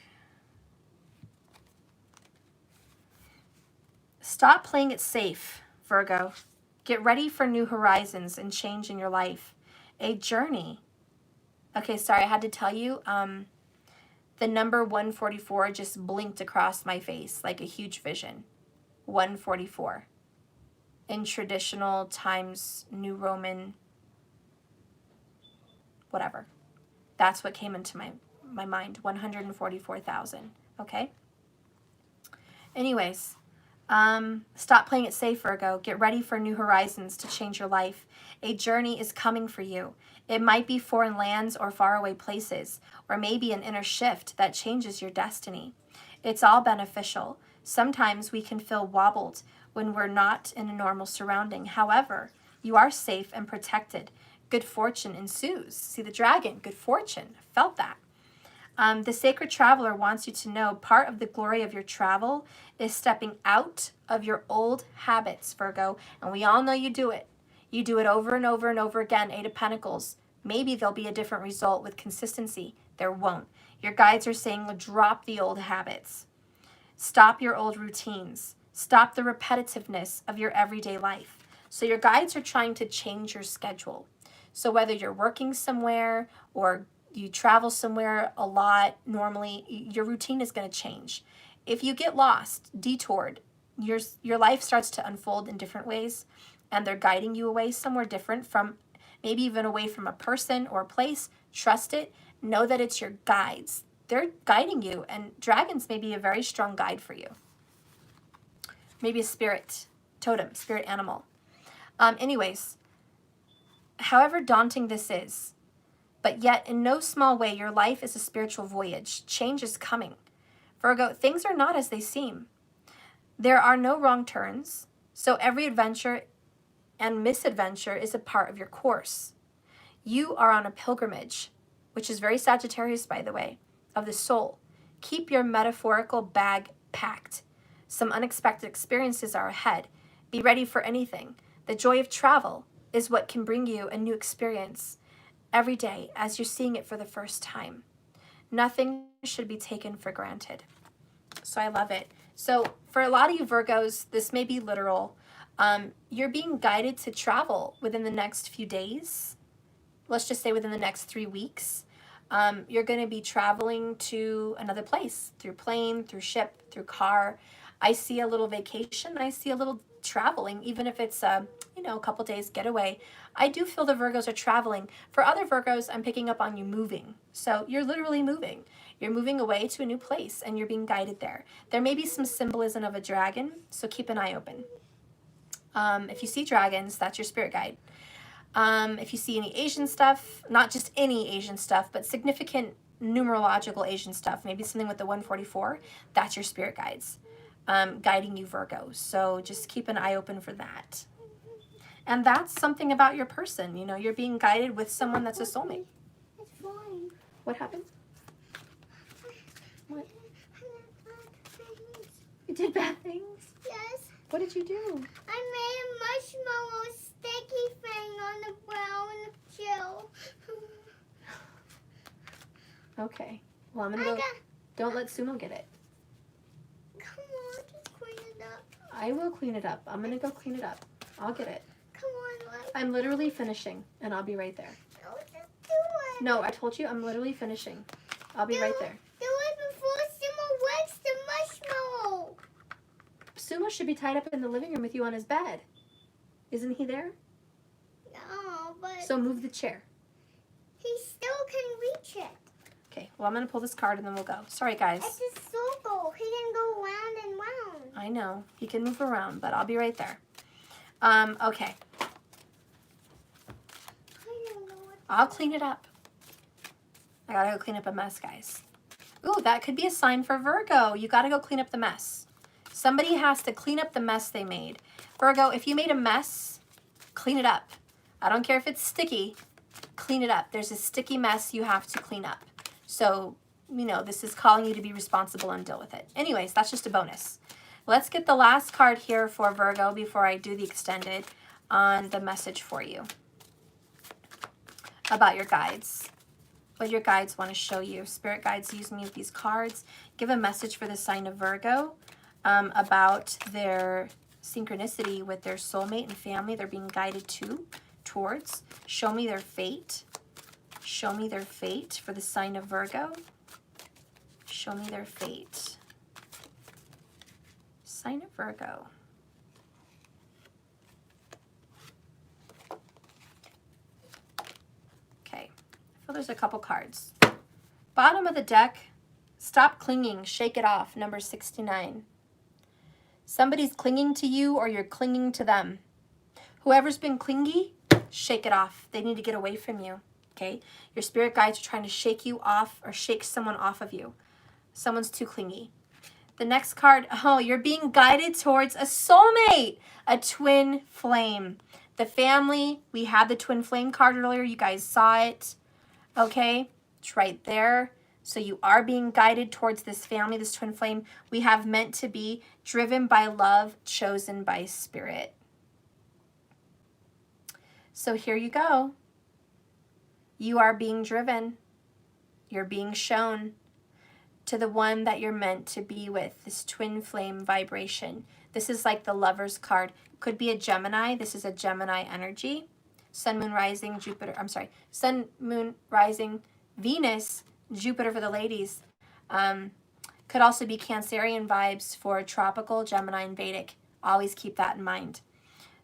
Stop playing it safe, Virgo. Get ready for new horizons and change in your life. A journey. Okay, sorry, I had to tell you, the number 144 just blinked across my face like a huge vision. 144. In traditional times, New Roman, whatever. That's what came into my mind, 144,000, okay? Anyways, stop playing it safe, Virgo. Get ready for new horizons to change your life. A journey is coming for you. It might be foreign lands or faraway places, or maybe an inner shift that changes your destiny. It's all beneficial. Sometimes we can feel wobbled when we're not in a normal surrounding. However, you are safe and protected. Good fortune ensues. See the dragon, good fortune. I felt that. The sacred traveler wants you to know part of the glory of your travel is stepping out of your old habits, Virgo. And we all know you do it. You do it over and over and over again. 8 of Pentacles. Maybe there'll be a different result with consistency. There won't. Your guides are saying drop the old habits. Stop your old routines. Stop the repetitiveness of your everyday life. So your guides are trying to change your schedule. So whether you're working somewhere or you travel somewhere a lot, normally your routine is going to change. If you get lost, detoured, your life starts to unfold in different ways, and they're guiding you away somewhere different from, maybe even away from a person or a place. Trust it. Know that it's your guides. They're guiding you, and dragons may be a very strong guide for you. Maybe a spirit, totem, spirit animal. Anyways, however daunting this is, but yet in no small way, your life is a spiritual voyage. Change is coming. Virgo, things are not as they seem. There are no wrong turns, so every adventure and misadventure is a part of your course. You are on a pilgrimage, which is very Sagittarius, by the way, of the soul. Keep your metaphorical bag packed. Some unexpected experiences are ahead. Be ready for anything. The joy of travel is what can bring you a new experience every day as you're seeing it for the first time. Nothing should be taken for granted. So I love it. So for a lot of you Virgos, this may be literal. You're being guided to travel within the next few days. Let's just say within the next 3 weeks. You're going to be traveling to another place through plane, through ship, through car. I see a little vacation. I see a little traveling, even if it's a couple days getaway. I do feel the Virgos are traveling. For other Virgos, I'm picking up on you moving. So you're literally moving. You're moving away to a new place and you're being guided there. There may be some symbolism of a dragon, so keep an eye open. If you see dragons, that's your spirit guide. If you see any Asian stuff, not just any Asian stuff, but significant numerological Asian stuff, maybe something with the 144, that's your spirit guides guiding you, Virgo. So just keep an eye open for that. And that's something about your person. You know, you're being guided with someone that's a soulmate. It's fine. What happened? What? You did bad things? Yes. What did you do? I made a marshmallow sticky thing on the brown shell. Okay. Well, I'm going to go. Don't let Sumo get it. Come on, just clean it up. I will clean it up. I'm going to go clean it up. I'll get it. Come on, let's I'm literally finishing, and I'll be right there. no, just do it. No, I told you I'm literally finishing. I'll be right there. Do it before Sumo wakes the marshmallow. Sumo should be tied up in the living room with you on his bed. Isn't he there? No, but So move the chair. he still can reach it. Okay, well, I'm going to pull this card and then we'll go. Sorry, guys. It's a circle. He can go round and round. I know. He can move around, but I'll be right there. Okay. I don't know what. I'll clean it up. I got to go clean up a mess, guys. Ooh, that could be a sign for Virgo. You got to go clean up the mess. Somebody has to clean up the mess they made. Virgo, if you made a mess, clean it up. I don't care if it's sticky. Clean it up. There's a sticky mess you have to clean up. So, you know, this is calling you to be responsible and deal with it. Anyways, that's just a bonus. Let's get the last card here for Virgo before I do the extended on the message for you about your guides. What your guides want to show you. Spirit guides use me with these cards. Give a message for the sign of Virgo about their synchronicity with their soulmate and family they're being guided towards. Show me their fate. Show me their fate for the sign of Virgo. Show me their fate. Sign of Virgo. Okay, I feel there's a couple cards. Bottom of the deck, stop clinging, shake it off, number 69. Somebody's clinging to you or you're clinging to them. Whoever's been clingy, shake it off. They need to get away from you. Okay, your spirit guides are trying to shake you off or shake someone off of you. Someone's too clingy. The next card, oh, you're being guided towards a soulmate, a twin flame. The family, we had the twin flame card earlier. You guys saw it. Okay, it's right there. So you are being guided towards this family, this twin flame. We have meant to be, driven by love, chosen by spirit. So here you go. You are being driven. You're being shown to the one that you're meant to be with, this twin flame vibration. This is like the Lover's card. Could be a Gemini. This is a Gemini energy. Sun, Moon, Rising, Jupiter. I'm sorry. Sun, Moon, Rising, Venus, Jupiter for the ladies. Could also be Cancerian vibes for tropical, Gemini, and Vedic. Always keep that in mind.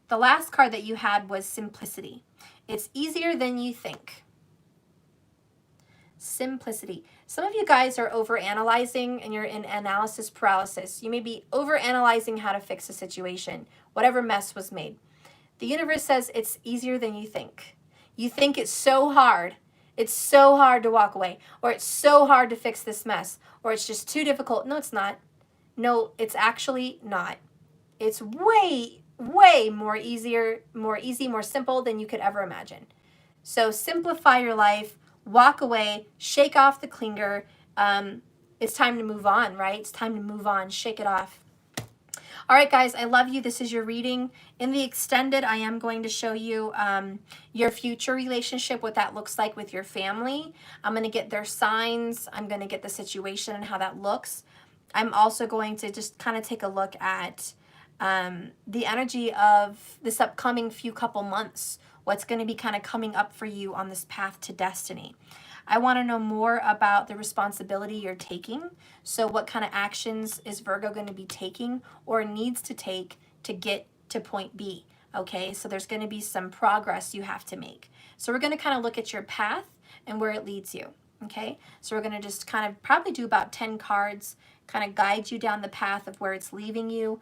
The last card that you had was Simplicity. It's easier than you think. Simplicity. Some of you guys are overanalyzing and you're in analysis paralysis. You may be overanalyzing how to fix a situation, whatever mess was made. The universe says it's easier than you think. You think it's so hard. It's so hard to walk away, or it's so hard to fix this mess, or it's just too difficult. No, it's not. No, it's actually not. It's way, way more easier, more easy, more simple than you could ever imagine. So simplify your life. Walk away, shake off the clinger. It's time to move on, right? It's time to move on. Shake it off. All right, guys, I love you. This is your reading. In the extended, I am going to show you your future relationship, what that looks like with your family. I'm going to get their signs. I'm going to get the situation and how that looks. I'm also going to just kind of take a look at the energy of this upcoming few couple months. What's going to be kind of coming up for you on this path to destiny. I want to know more about the responsibility you're taking. So what kind of actions is Virgo going to be taking or needs to take to get to point B? Okay, so there's going to be some progress you have to make. So we're going to kind of look at your path and where it leads you. Okay, so we're going to just kind of probably do about 10 cards, kind of guide you down the path of where it's leading you,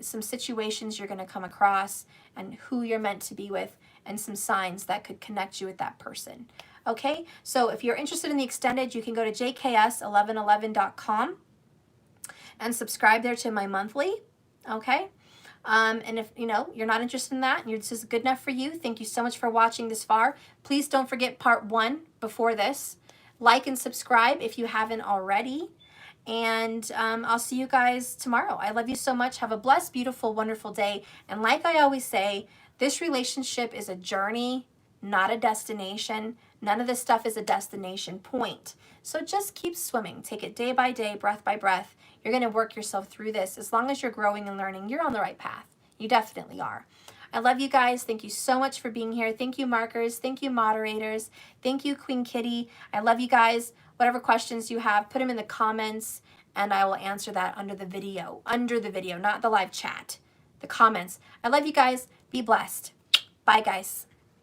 some situations you're going to come across and who you're meant to be with and some signs that could connect you with that person. Okay, so if you're interested in the extended, you can go to jks1111.com and subscribe there to my monthly. Okay, And if, you know, you're not interested in that and this is good enough for you, thank you so much for watching this far. Please don't forget part 1 before this. Like and subscribe if you haven't already. And I'll see you guys tomorrow. I love you so much. Have a blessed, beautiful, wonderful day. And like I always say, this relationship is a journey, not a destination. None of this stuff is a destination point. So just keep swimming. Take it day by day, breath by breath. You're going to work yourself through this. As long as you're growing and learning, you're on the right path. You definitely are. I love you guys. Thank you so much for being here. Thank you, markers. Thank you, moderators. Thank you, Queen Kitty. I love you guys. Whatever questions you have, put them in the comments, and I will answer that under the video. Under the video, not the live chat. The comments. I love you guys. Be blessed. Bye, guys.